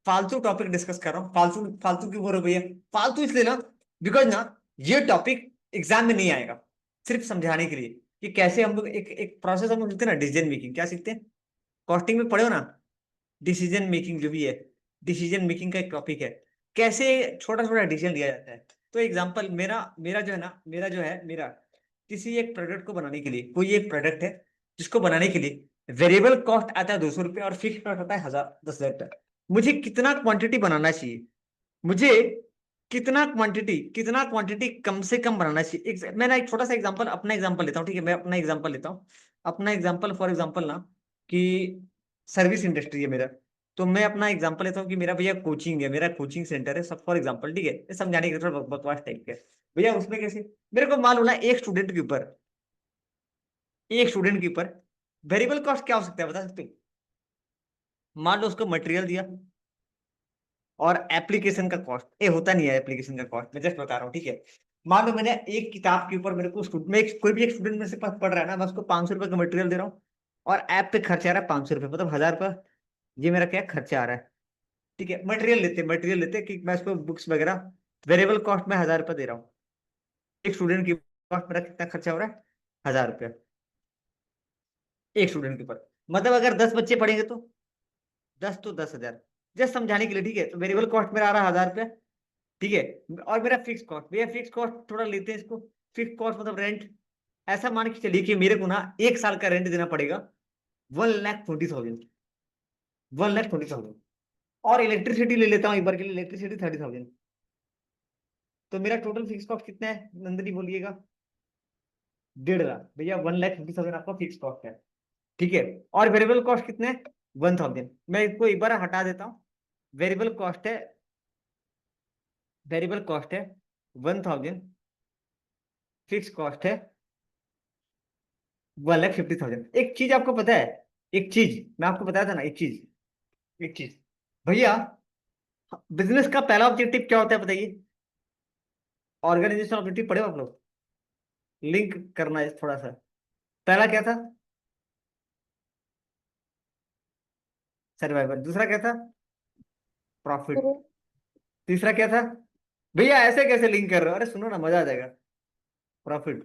फालतू टॉपिक डिस्कस कर रहा हूँ। फालतू फालतू क्यों बोल रहे हो भैया? फालतू इसलिए ना, बिकॉज ना ये टॉपिक एग्जाम में नहीं आएगा। सिर्फ समझाने के लिए कि कैसे हम लोग एक एक प्रोसेस हम लोग सीखते हैं ना, डिसीजन मेकिंग। क्या सीखते हैं? कॉस्टिंग में पढ़े हो ना, डिसीजन मेकिंग जो भी है, डिसीजन मेकिंग का एक टॉपिक है। कैसे छोटा छोटा डिसीजन लिया जाता है। तो एग्जांपल मेरा मेरा जो है ना, मेरा किसी एक प्रोडक्ट को बनाने के लिए, कोई एक प्रोडक्ट है जिसको बनाने के लिए वेरिएबल कॉस्ट आता है 200 रुपये और फिक्स कॉस्ट आता है 1000 मुझे कितना क्वांटिटी बनाना चाहिए? मुझे कितना क्वांटिटी कम से कम बनाना चाहिए? मैं ना एक छोटा सा एग्जांपल, अपना एग्जांपल लेता हूँ, ठीक है? मैं अपना एग्जांपल लेता हूँ। अपना एग्जांपल फॉर एग्जांपल ना, कि सर्विस इंडस्ट्री है मेरा। तो मैं अपना एग्जांपल लेता हूँ कि मेरा भैया कोचिंग है, मेरा कोचिंग सेंटर है सब, फॉर एग्जांपल, ठीक है? ये समझाने के लिए थोड़ा बकवास टाइप का है। भैया उसमें कैसे, मेरे को मालूम ना, एक स्टूडेंट के ऊपर वेरिएबल कॉस्ट क्या हो सकता है, बता सकते हो? मान लो उसको मटेरियल दिया और एप्लीकेशन का कॉस्ट, ये होता नहीं है एप्लीकेशन का कॉस्ट, मैं जस्ट बता रहा हूँ, ठीक है? मान लो मैंने एक किताब के ऊपर, मेरे को कोई भी एक स्टूडेंट मेरे से पढ़ रहा है ना, मैं उसको 500 रुपये का मटेरियल दे रहा हूँ और ऐप पे खर्चा आ रहा है 500 रुपये, मतलब 1000 रुपये। ये मेरा क्या खर्चा आ रहा है, ठीक है? मटेरियल लेते कि मैं उसको बुक्स वगैरह, वेरिएबल कॉस्ट में 1000 रुपये दे रहा हूँ। एक स्टूडेंट की कॉस्ट मेरा कितना खर्चा हो रहा है? 1000 रुपये एक स्टूडेंट के ऊपर। मतलब अगर 10 बच्चे पढ़ेंगे तो 10 तो 10,000, जस्ट समझाने के लिए, ठीक है? तो वेरिएबल कॉस्ट मेरा आ रहा है 1000 रुपये, ठीक है? और मेरा फिक्स कॉस्ट, भैया फिक्स कॉस्ट थोड़ा लेते हैं इसको। फिक्स कॉस्ट मतलब रेंट। ऐसा मान के चलिए कि मेरे को ना 1 साल का रेंट देना पड़ेगा 1,20,000, 1,20,000। और इलेक्ट्रिसिटी ले लेता हूँ एक बार के लिए, इलेक्ट्रिसिटी 30,000। तो मेरा टोटल फिक्स कॉस्ट कितना है नंदनी, बोलिएगा? 1.5 लाख। भैया 1,50,000 आपका फिक्स कॉस्ट है, ठीक है? और वेरिएबल कॉस्ट कितने हैं? 1,000। मैं इसको एक बार हटा देता हूँ। वेरिएबल कॉस्ट है वेरिएबल कॉस्ट है 1,000, फिक्स कॉस्ट है 1,50,000। एक चीज आपको पता है, एक चीज मैं आपको बताया था ना, एक चीज भैया, बिजनेस का पहला ऑब्जेक्टिव क्या होता है बताइए? ऑर्गेनाइजेशन ऑब्जेक्टिव पढ़े हो आप लोग? लिंक करना है थोड़ा सा। पहला क्या था? सर्वाइवल। दूसरा क्या था? प्रॉफिट। तीसरा क्या था? भैया ऐसे कैसे लिंक कर रहे हो? अरे सुनो ना, मजा आ जाएगा। Profit,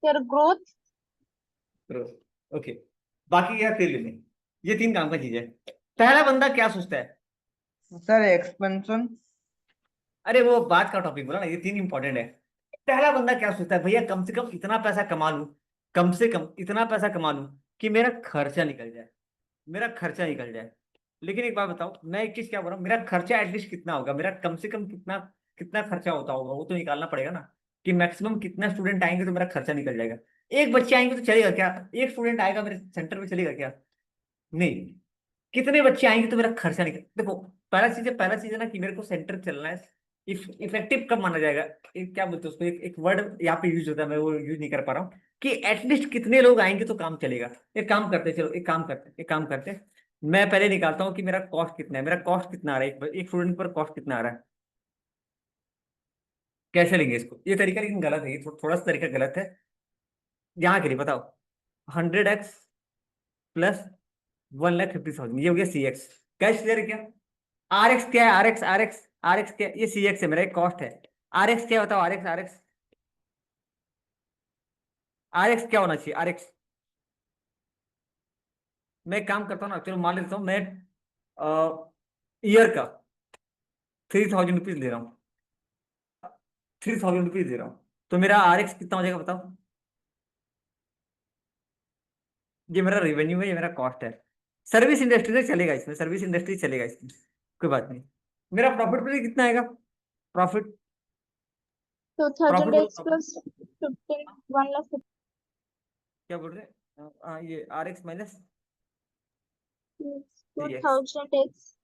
sir growth. Growth, okay. बाकी क्या तेल लेने, ये 3 काम का चीज है। पहला बंदा क्या सोचता है? Sir expansion. अरे वो बात का टॉपिक बोला ना, ये 3 इंपॉर्टेंट है। पहला बंदा क्या सोचता है? भैया कम से कम इतना पैसा कमा लूं, कम से कम इतना पैसा कमा लूं कि मेरा खर्चा निकल जाए, मेरा खर्चा निकल जाए। लेकिन एक बात बताओ, मैं एक चीज क्या बोल रहा हूँ, मेरा खर्चा एटलीस्ट कितना होगा, मेरा कम से कम कितना कितना खर्चा होता होगा, वो तो निकालना पड़ेगा ना। कि मैक्सिमम कितना स्टूडेंट आएंगे तो मेरा खर्चा निकल जाएगा। एक बच्चे आएंगे तो चलेगा क्या? एक स्टूडेंट आएगा मेरे सेंटर में, चलेगा क्या? नहीं। कितने बच्चे आएंगे तो मेरा खर्चा निकल, देखो, पहला चीज है ना कि मेरे को सेंटर चलना है। इफेक्टिव कब माना जाएगा? क्या बोलते हैं उसको, एक वर्ड यहाँ पे यूज होता है, मैं वो यूज नहीं कर पा रहा हूँ। कि एटलीस्ट कितने लोग आएंगे तो काम चलेगा। एक काम करते हैं, चलो एक काम करते हैं। मैं पहले निकालता हूँ कि मेरा कॉस्ट कितना है, मेरा कॉस्ट कितना आ रहा है, एक स्टूडेंट पर कॉस्ट कितना आ रहा है। कैसे लेंगे इसको? ये तरीका लेकिन गलत है, ये थोड़ा सा तरीका गलत है। यहाँ के लिए बताओ, 100x प्लस 1,50,000, ये हो गया CX। कैश क्लियर है क्या? RX क्या है? आर एक्स क्या है? ये CX है, मेरा एक कॉस्ट है। RX क्या बताओ? आर एक्स क्या होना चाहिए? मैं एक काम करता हूँ ना, चलो मान लेता हूँ मैं ईयर का 3,000 रुपीज ले रहा हूँ, 3,000 रुपीज दे रहा हूँ। तो मेरा RX कितना हो जाएगा बताओ? ये मेरा रेवेन्यू है, ये मेरा कॉस्ट है। सर्विस इंडस्ट्री से चलेगा इसमें, सर्विस इंडस्ट्री चलेगा इसमें, कोई बात नहीं। मेरा प्रॉफिट पे कितना आएगा? प्रॉफिट, तो प्रॉफिट 1000 बोलो एक्स प्रॉफिट। प्लस 15 1 लाख। क्या बोल रहे हैं? ये are x minus 3x 2000x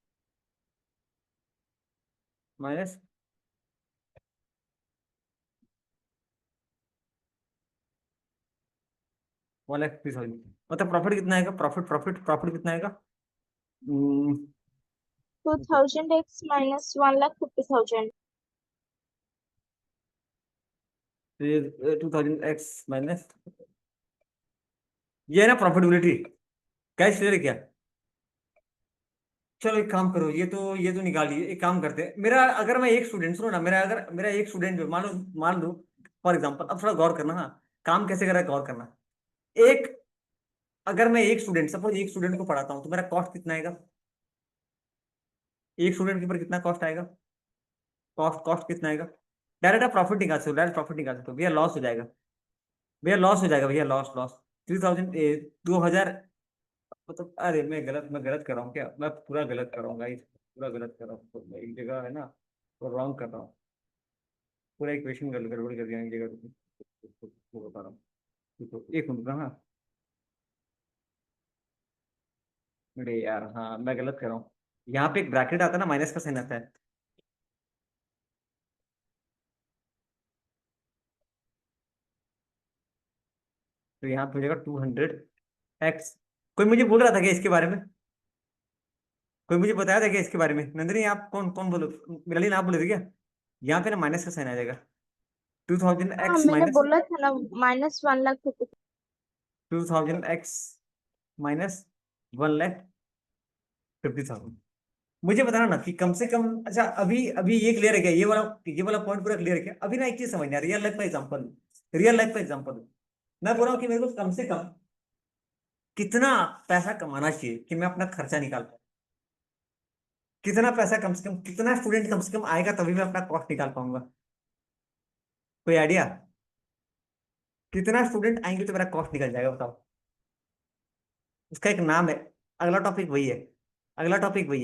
minus 1,50,000। मतलब प्रॉफिट कितना आएगा? प्रॉफिट कितना आएगा? 2000x minus 1,50,000. तो ये 2000x माइनस, ये है ना प्रॉफिटेबिलिटी। कैश क्लियर है क्या? चलो एक काम करो, ये तो निकालिए। एक काम करते हैं, मेरा अगर मैं एक स्टूडेंट, सुनो ना, मेरा एक स्टूडेंट मान लो फॉर एग्जांपल, अब थोड़ा गौर करना। हाँ, काम कैसे कर रहा है गौर करना। एक अगर मैं सपोज एक स्टूडेंट को पढ़ाता हूँ तो मेरा कॉस्ट कितना आएगा? एक स्टूडेंट के ऊपर कितना कॉस्ट आएगा? कॉस्ट कितना आएगा? डायरेक्ट आप प्रॉफिट निकाल सकते हो, डायरेक्ट प्रॉफिट निकाल सकते हो। भैया लॉस हो जाएगा, भैया लॉस 3000, 2000। मतलब अरे मैं गलत कर रहा हूँ क्या? मैं पूरा गलत कर रहा हूँ गाइस, पूरा गलत कर रहा हूँ। तो मैं एक जगह है ना, तो रॉन्ग कर रहा हूँ। पूरा इक्वेशन गड़बड़ कर दिया एक जगह। तो बता रहा हूँ, तो एक मिनट का। हाँ, अरे यार, हाँ मैं गलत कर रहा हूँ। यहाँ पे एक ब्रैकेट आता है ना, माइनस का साइन आता है। तो यहाँ पे हो जाएगा 200x। कोई मुझे बोल रहा था क्या इसके बारे में? कोई मुझे बताया था क्या इसके बारे में? नंदिनी आप कौन कौन बोलो, मिलाली आप बोले थे क्या? यहाँ पे ना माइनस का साइन आ जाएगा। हाँ 2000x मैंने माइनस बोला था ना -1,50,000. 2000x minus 1,50,000। मुझे बताना ना कि कम से कम। अच्छा, अभी अभी ये क्लियर है क्या? ये वाला पॉइंट पूरा क्लियर है क्या? अभी ना एक चीज समझना, रियल लाइफ का एग्जांपल। मैं बोल रहा हूँ कि मेरे को कम से कम कितना पैसा कमाना चाहिए कि मैं अपना खर्चा निकाल पाऊँ। कितना पैसा कम से कम, कितना स्टूडेंट कम से कम आएगा तभी मैं अपना कॉस्ट निकाल पाऊंगा? कोई आइडिया? कितना स्टूडेंट आएंगे तो मेरा कॉस्ट निकल जाएगा, बताओ। उसका एक नाम है। अगला टॉपिक वही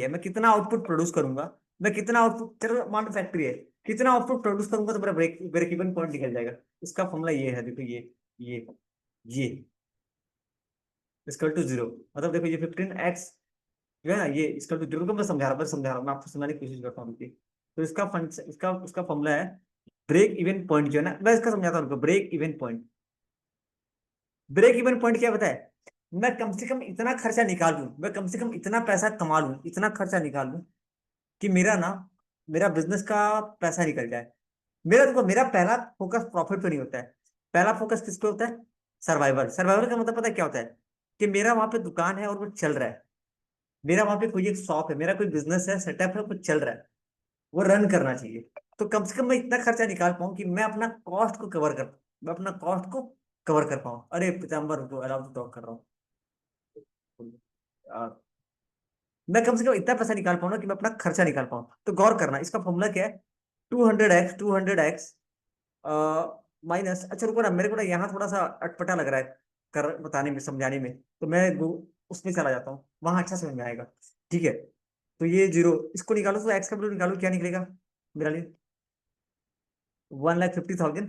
है। मैं कितना आउटपुट प्रोड्यूस करूंगा। मैं कितना आउटपुट, चलो मान लो फैक्ट्री है, कितना आउटपुट प्रोड्यूस करूंगा तो मेरा ब्रेक इवन पॉइंट निकल जाएगा। इसका फॉर्मूला ये है, देखो ये इक्वल टू 0। मतलब देखो ये 15x जो है ना, ये इक्वल टू 0 को मैं समझा रहा हूँ, मैं आपको समझाने की कोशिश करता हूँ रुकिए। तो इसका फंक्शन, इसका उसका फॉर्मूला है ब्रेक इवन पॉइंट जो है ना, मैं इसका समझाता हूँ। ब्रेक इवन पॉइंट क्या बताए? मैं कम से कम इतना खर्चा निकाल लूं, मैं कम से कम इतना पैसा कमा लूं, इतना खर्चा निकाल लूं कि मेरा बिजनेस का पैसा निकल जाए। मेरा पहला फोकस प्रॉफिट पे नहीं होता है। पहला फोकस किस पे होता है? सर्वाइवल का मतलब पता है क्या होता है? कि मेरा वहां पे दुकान है और वो चल रहा है। मेरा वहां पे कोई एक शॉप है, मेरा कोई बिजनेस है, सेटअप है, कुछ चल रहा है, वो रन करना चाहिए। तो कम से कम मैं इतना खर्चा निकाल पाऊँ कि मैं अपना कॉस्ट को कवर कर पाऊँ। अरे पीताम्बर को अलाउ टू टॉक कर रहा हूँ यार। मैं कम से कम इतना पैसा निकाल पाऊँ ना कि मैं अपना खर्चा निकाल पाऊँ। तो गौर करना, इसका फॉर्मूला क्या है? 200x माइनस, अच्छा रुको ना, मेरे को ना यहाँ थोड़ा सा अटपटा लग रहा है कर बताने में, समझाने में। तो मैं उसमें चला जाता हूँ, वहां अच्छा समझ में आएगा। ठीक है, तो ये 0 इसको निकालो, तो एक्स का वैल्यू निकालो, क्या निकलेगा मेरा लिए? 1,50,000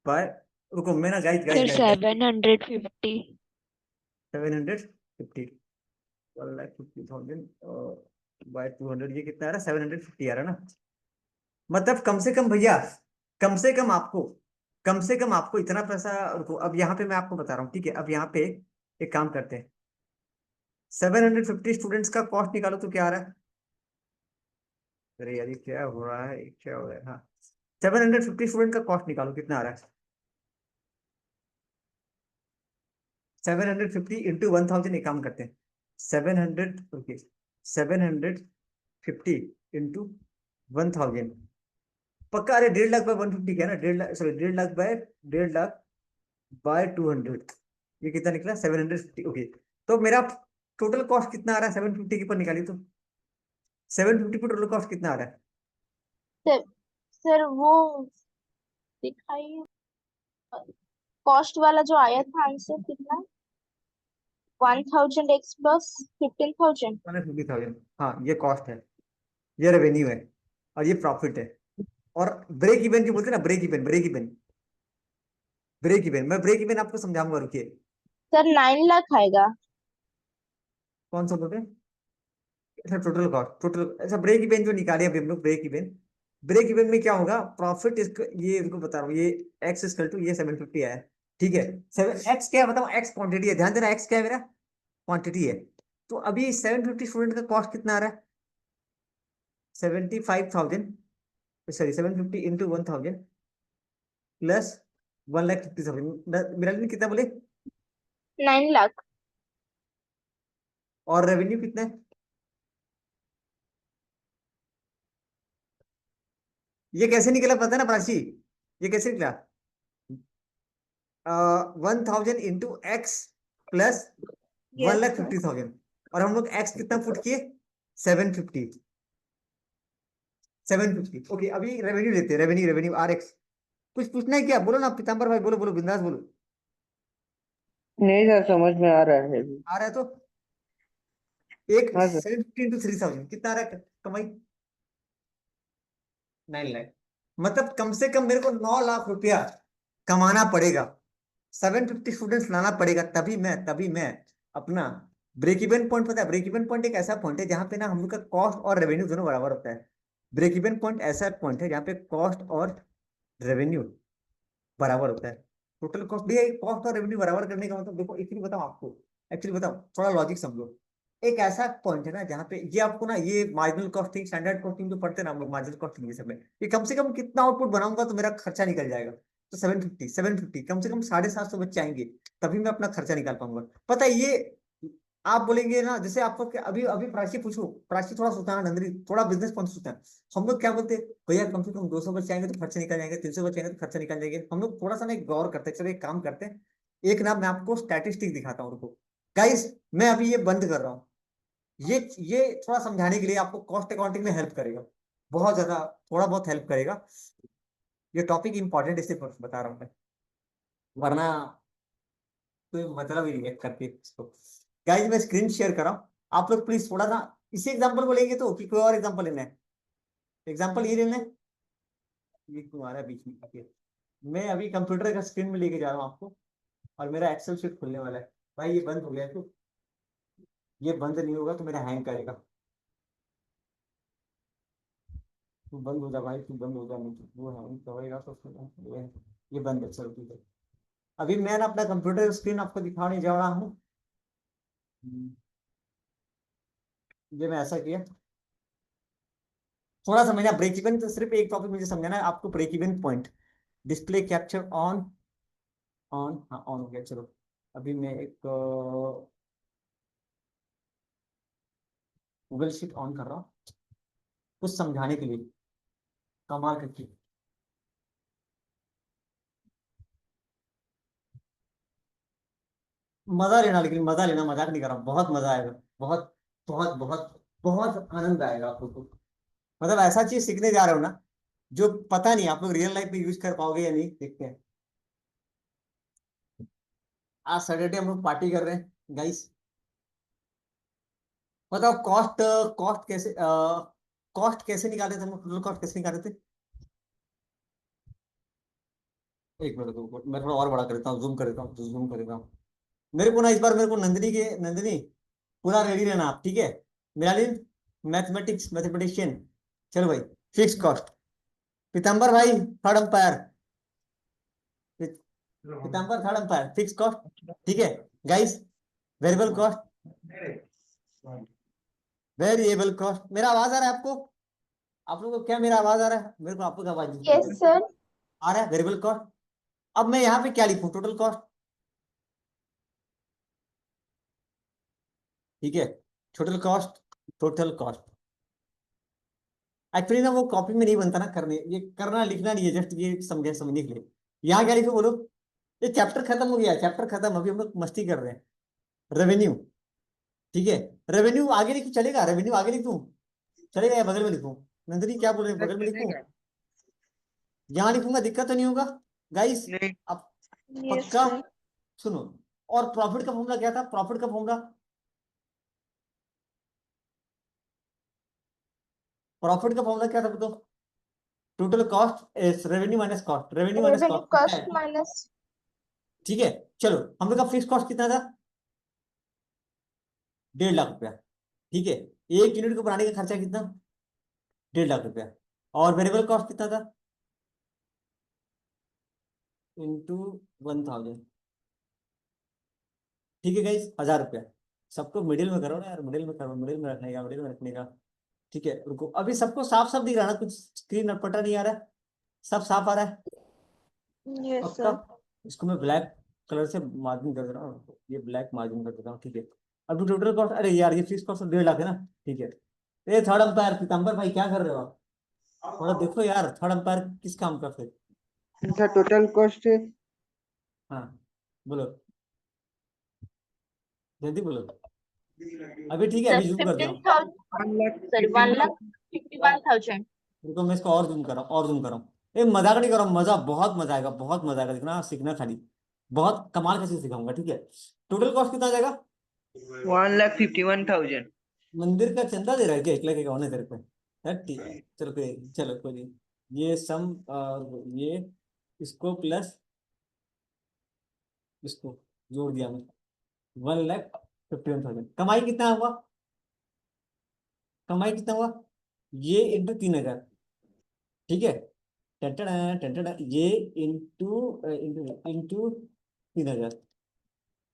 बाय, रुको मैं ना guys guys sir guys guys 750. 750, 1,50,000 by 200, ये कितना आ रहा है? 750 आ रहा है ना। मतलब कम से कम भैया, कम से कम आपको इतना पैसा। रुको, अब यहाँ पे मैं आपको बता रहा हूँ, ठीक है? अब यहाँ पे एक काम करते हैं, 750 स्टूडेंट्स का कॉस्ट निकालो तो क्या आ रहा है? अरे यार ये क्या हो रहा है, क्या हो रहा है? हाँ, 750 स्टूडेंट का कॉस्ट निकालो, कितना आ रहा है? 750 इंटू 1,000, एक काम करते हैं, 700, ओके, 750 इंटू 1,000। पक्का? अरे 1.5 लाख बाय 150 क्या है ना, 1.5 lakh, sorry 1.5 lakh by 1.5 lakh by 200, ये कितना निकला? 750, ओके। तो मेरा टोटल कॉस्ट कितना आ रहा है 750 के ऊपर निकाली तो? 750 पर टोटल कॉस्ट कितना आ रहा है? सर सर वो दिखाइए कॉस्ट वाला जो आया था आंसर कितना? 1,000x plus 15,000. 150,000। हाँ, ये कॉस्ट है, ये रेवेन्यू है, और ये प्रॉफिट है। और ब्रेक इवन जो बोलते हैं ना, ब्रेक इवन मैं ब्रेक इवन आपको समझाऊंगा, रुकिए। सर 9 लाख आएगा। कौन सा बोले? अच्छा टोटल कॉस्ट, टोटल, अच्छा ब्रेक इवन जो निकाले अभी हम लोग, ब्रेक इवन, ब्रेक इवन में क्या होगा प्रॉफिट, इसको ये इनको बता रहा हूँ, ये एक्स इक्वल टू ये 750 आया, ठीक है। 7 एक्स क्या है बताओ, एक्स क्वांटिटी है, ध्यान देना, एक्स क्या है मेरा, क्वांटिटी है। तो अभी 750 स्टूडेंट का कॉस्ट कितना आ रहा है, 75,000, सॉरी 750 इंटू 1000 प्लस 1,50,000, मेरा कितना बोले, 9 लाख। और रेवेन्यू कितना है, ये कैसे निकला पता है ना प्राची, ये कैसे निकला, 1000 into x plus one Yes, lakh sir. 50,000, और हम लोग एक्स कितना फुट किए, 750, 750, ओके। अभी रेवेन्यू लेते हैं, रेवेन्यू, रेवेन्यू आर एक्स, कुछ पूछना है क्या, बोलो ना पीताम्बर भाई, बोलो बोलो बिंदास बोलो, नहीं सर, समझ में आ रहा है अभी। आ रहा है तो, एक हाँ सर। 750 इंटू 3000 कितना आ रहा है कमाई, 9 लाख, मतलब कम से कम मेरे को 9 लाख रुपया कमाना पड़ेगा, 750 स्टूडेंट्स लाना पड़ेगा, तभी मैं अपना ब्रेक इवन पॉइंट, पता है ब्रेक इवन पॉइंट एक ऐसा पॉइंट है जहां पे ना हम लोग का कॉस्ट और रेवेन्यू दोनों बराबर होता है। ब्रेक इवन पॉइंट ऐसा पॉइंट है जहाँ पे कॉस्ट और रेवेन्यू बराबर होता है। टोटल कॉस्ट भी है, कॉस्ट और रेवेन्यू बराबर करने का मतलब देखो, एक्चुअली बताओ आपको, एक्चुअली बताओ, थोड़ा लॉजिक समझो, एक ऐसा पॉइंट है ना जहाँ पे ये आपको ना, ये मार्जिनल कॉस्टिंग, स्टैंडर्ड कॉस्टिंग जो पढ़ते हैं ना हम लोग, मार्जिनल कॉस्टिंग ये सब में, ये कम से कम कितना आउटपुट बनाऊंगा तो मेरा खर्चा निकल जाएगा, तो 750 कम से कम 750 बच्चे आएंगे, तभी मैं अपना खर्चा निकाल पाऊंगा। पता है ये, आप बोलेंगे ना, जैसे आपको अभी अभी प्राची पूछो, प्राची थोड़ा सोचता है, नंदनी थोड़ा बिजनेस पॉइंट सोचता है, हम लोग क्या बोलते हैं, भैया कम से कम 200 बच्चे आएंगे तो खर्चा निकल जाएंगे, 300 बच्चे आएंगे तो खर्चा निकल जाएंगे, हम लोग थोड़ा सा ना एक गौर करते हैं, चलो एक काम करते हैं, एक ना मैं आपको स्टैटिस्टिक दिखाता हूँ, रुको गाइस, मैं अभी ये बंद कर रहा हूँ, ये थोड़ा समझाने के लिए आपको कॉस्ट अकाउंटिंग में हेल्प करेगा, बहुत ज्यादा, थोड़ा बहुत हेल्प करेगा, ये टॉपिक इंपॉर्टेंट इसलिए बता रहा हूँ मैं, वरना कोई मतलब ही नहीं है करके इसको। गाइस मैं स्क्रीन शेयर कर रहा हूँ, आप लोग प्लीज थोड़ा सा इसी एग्जांपल को लेंगे तो, कि कोई और एग्जांपल लेना है, एग्जांपल ये लेना है, ये तुम्हारा बीच में आके, मैं अभी कंप्यूटर का स्क्रीन में लेके जा रहा हूँ आपको, और मेरा एक्सेल शीट खुलने वाला है, भाई ये बंद हो गया है, तो ये बंद नहीं होगा तो मेरा हैंग करेगा, तू बंद हो जा भाई, तू बंद हो जा, नहीं तो वो हैंग करेगा तो ये बंद है, चलो ठीक है। अभी मैं ना अपना कंप्यूटर स्क्रीन आपको दिखाने जा रहा हूँ, ये मैं ऐसा किया, थोड़ा समझना ब्रेक इवन, तो सिर्फ एक टॉपिक मुझे समझाना है आपको, break even point, display capture on, on, हाँ ऑन हो गया, चलो अभी मैं एक गूगल शीट ऑन कर रहा हूँ कुछ समझाने के लिए, कमाल करके, मजा लेना, लेकिन मजा लेना, मजाक नहीं कर रहा हूँ, बहुत मजा आएगा, बहुत बहुत बहुत बहुत आनंद आएगा आप लोग को, मतलब ऐसा चीज सीखने जा रहे हो ना जो पता नहीं आप लोग रियल लाइफ में यूज कर पाओगे या नहीं, देखते हैं। आज सैटरडे हम लोग पार्टी कर रहे हैं गाइस, बताओ कॉस्ट, कॉस्ट कैसे, कॉस्ट कैसे निकाले थे हम लोग, टोटल कॉस्ट कैसे निकाले थे, एक मिनट रुको, मैं थोड़ा और बड़ा कर देता हूँ, जूम कर देता हूँ, जूम कर देता हूँ, मेरे को ना इस बार मेरे को नंदिनी पूरा रेडी रहना आप, ठीक है, मिलालिन मैथमेटिक्स मैथमेटिशियन, चलो भाई, फिक्स कॉस्ट, पीताम्बर भाई थर्ड अंपायर, पीताम्बर थर्ड अंपायर, फिक्स कॉस्ट, ठीक है guys, variable cost, variable cost, मेरा आवाज आ रहा है आपको, आप लोगों को क्या मेरा आवाज आ रहा है, मेरे को आप लोग का आवाज नहीं यस सर। आ रहा है, वेरिएबल कॉस्ट, अब मैं यहाँ पे क्या लिखूं, टोटल कॉस्ट, ठीक है, total cost, total cost, actually ना वो कॉपी में नहीं बनता ना, करने ये करना लिखना नहीं है, जस्ट ये समझने के लिए, यहाँ क्या लिखो बोलो, ये चैप्टर खत्म हो गया, चैप्टर खत्म, अभी हम लोग मस्ती कर रहे हैं, रेवेन्यू, ठीक है, रेवेन्यू आगे लिखूं चलेगा, रेवेन्यू आगे लिखूं चलेगा या बगल में लिखूं, नंदनी क्या बोल रहे हैं, बगल में लिखूं, यहाँ लिखूंगा दिक्कत तो नहीं होगा गाइस, नहीं। अब Yes, पक्का sir. सुनो, और प्रॉफिट का फॉर्मूला क्या था, प्रॉफिट का फॉर्मूला, प्रॉफिट का फॉर्मूला क्या था बताओ, total cost is revenue minus cost, revenue minus revenue cost कितना कॉस्ट है, माइनस ठीक है, चलो हम लोग का फिक्स कॉस्ट कितना था? 1.5 लाख रुपया। ठीक है, 1 यूनिट को बनाने का खर्चा कितना? 1.5 लाख रुपया। और वेरिएबल कॉस्ट कितना था? इंटू 1000। ठीक है गाइस, 1000 रुपया। सबको मिडिल में करो ना यार, मिडिल में करो, मिडिल में रखने का, मिडिल में रखने का। ठीक है, रुको, अभी सबको साफ साफ दिख रहा है ना? कुछ स्क्रीन अटपटा नहीं आ रहा है? सब साफ आ रहा है? यस पक्का? सर। इसको मैं ब्लैक कलर से मार्जिन कर दे रहा हूँ, ये ब्लैक मार्जिन कर देता हूँ। ठीक है, अभी टोटल कॉस्ट, अरे यार ये फिक्स कॉस्ट 1.5 लाख है ना? ठीक है। ए थर्ड अंपायर पीताम्बर भाई, क्या कर रहे हो आप? थोड़ा देखो यार, थर्ड अंपायर किस काम का फिर? सर टोटल कॉस्ट हाँ बोलो, जल्दी बोलो। अभी ठीक है, सर अभी जूम कर दिया हूँ। 15,000 सॉरी 1,51,000। रुको मैं इसको और जूम कर रहा हूँ, और जूम कर रहा हूँ। ए मजाक नहीं कर रहा हूँ, मजा बहुत मजा आएगा, बहुत मजा आएगा, देखना सीखना खाली। बहुत कमाल का चीज सिखाऊंगा। ठीक है, टोटल कॉस्ट कितना आ जाएगा? 1,51,000। मंदिर का चंदा दे रहा है क्या? 1 लाख का होने तेरे पे? यार ठीक है, चलो कोई, चलो कोई नहीं। ये सम, ये इसको प्लस इसको जोड़ दिया मैं। 1,51,000। कमाई कितना हुआ? कमाई कितना हुआ? ये इंटू 3,000। ठीक है, टेंटड़ा टेंटड़ा, ये इंटू इंटू इंटू 3,000।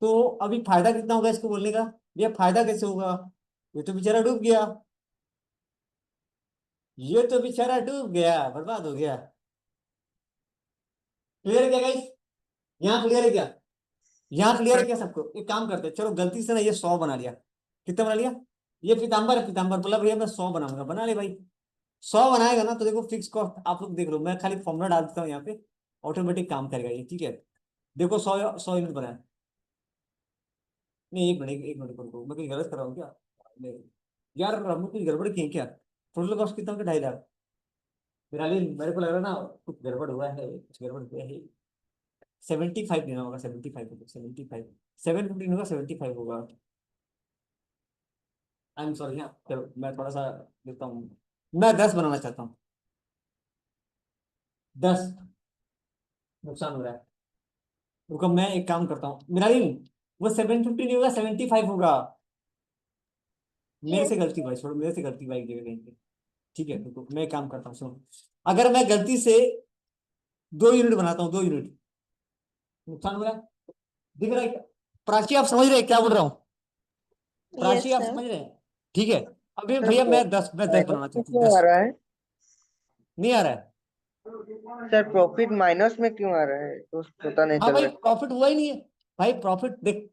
तो अभी फायदा कितना होगा इसको बोलने का? ये फायदा कैसे होगा? ये तो बेचारा डूब गया, ये तो बेचारा डूब गया, बर्बाद हो गया। क्लियर है क्या गाइस? यहाँ क्लियर है क्या? यहाँ क्लियर है क्या सबको? एक काम करते हैं, चलो गलती से ना ये 100 बना लिया। कितना बना लिया? ये पीताम्बर है, पीताम्बर बोला भैया मैं 100 बनाऊंगा, बना ले भाई। 100 बनाएगा ना तो देखो फिक्स कॉस्ट आप लोग देख लो, मैं खाली फॉर्मूला डाल देता हूँ यहाँ पे, ऑटोमेटिक काम करेगा ये। ठीक है, देखो 100 यूनिट बनाया। नहीं, 1 मिनट, 1 मिनट रुको, मैं कहीं गलत कर रहा हूँ क्या? नहीं यार, हम कुछ गड़बड़ की है क्या? टोटल कॉस्ट कितना का? 2.5 लाख। मेरे को लग रहा है ना कुछ गड़बड़ हुआ है, कुछ गड़बड़ हुआ है। 75 देना होगा, 75 होगा, 75, 715 होगा, 75 होगा। आई एम सॉरी, हाँ चलो मैं थोड़ा सा देता हूँ। मैं 10 बनाना चाहता हूँ, 10। नुकसान हो रहा है, रुको मैं एक काम करता हूँ मेरा दिन। वो 750 नहीं होगा, 75 होगा। मेरे से यस। गलती भाई, छोड़ो, मेरे से गलती भाई जगह कहीं पे। ठीक है, रुको मैं एक काम करता हूँ, सुनो। अगर मैं गलती से 2 यूनिट बनाता हूँ, 2 यूनिट, नुकसान हो रहा है, दिख रहा है क्या? प्राची आप समझ रहे हैं क्या बोल रहा हूँ? प्राची यस आप सर। समझ रहे हैं? ठीक है, अभी सर भैया मैं 10 माइनस बनाना में चाहता हूँ, क्यों आ 10। रहा है? नहीं आ रहा है? सर प्रॉफिट माइनस में क्यों आ रहा है तो पता नहीं हाँ चल भाई, रहा प्रॉफिट हुआ ही नहीं है। भाई प्रॉफिट देख,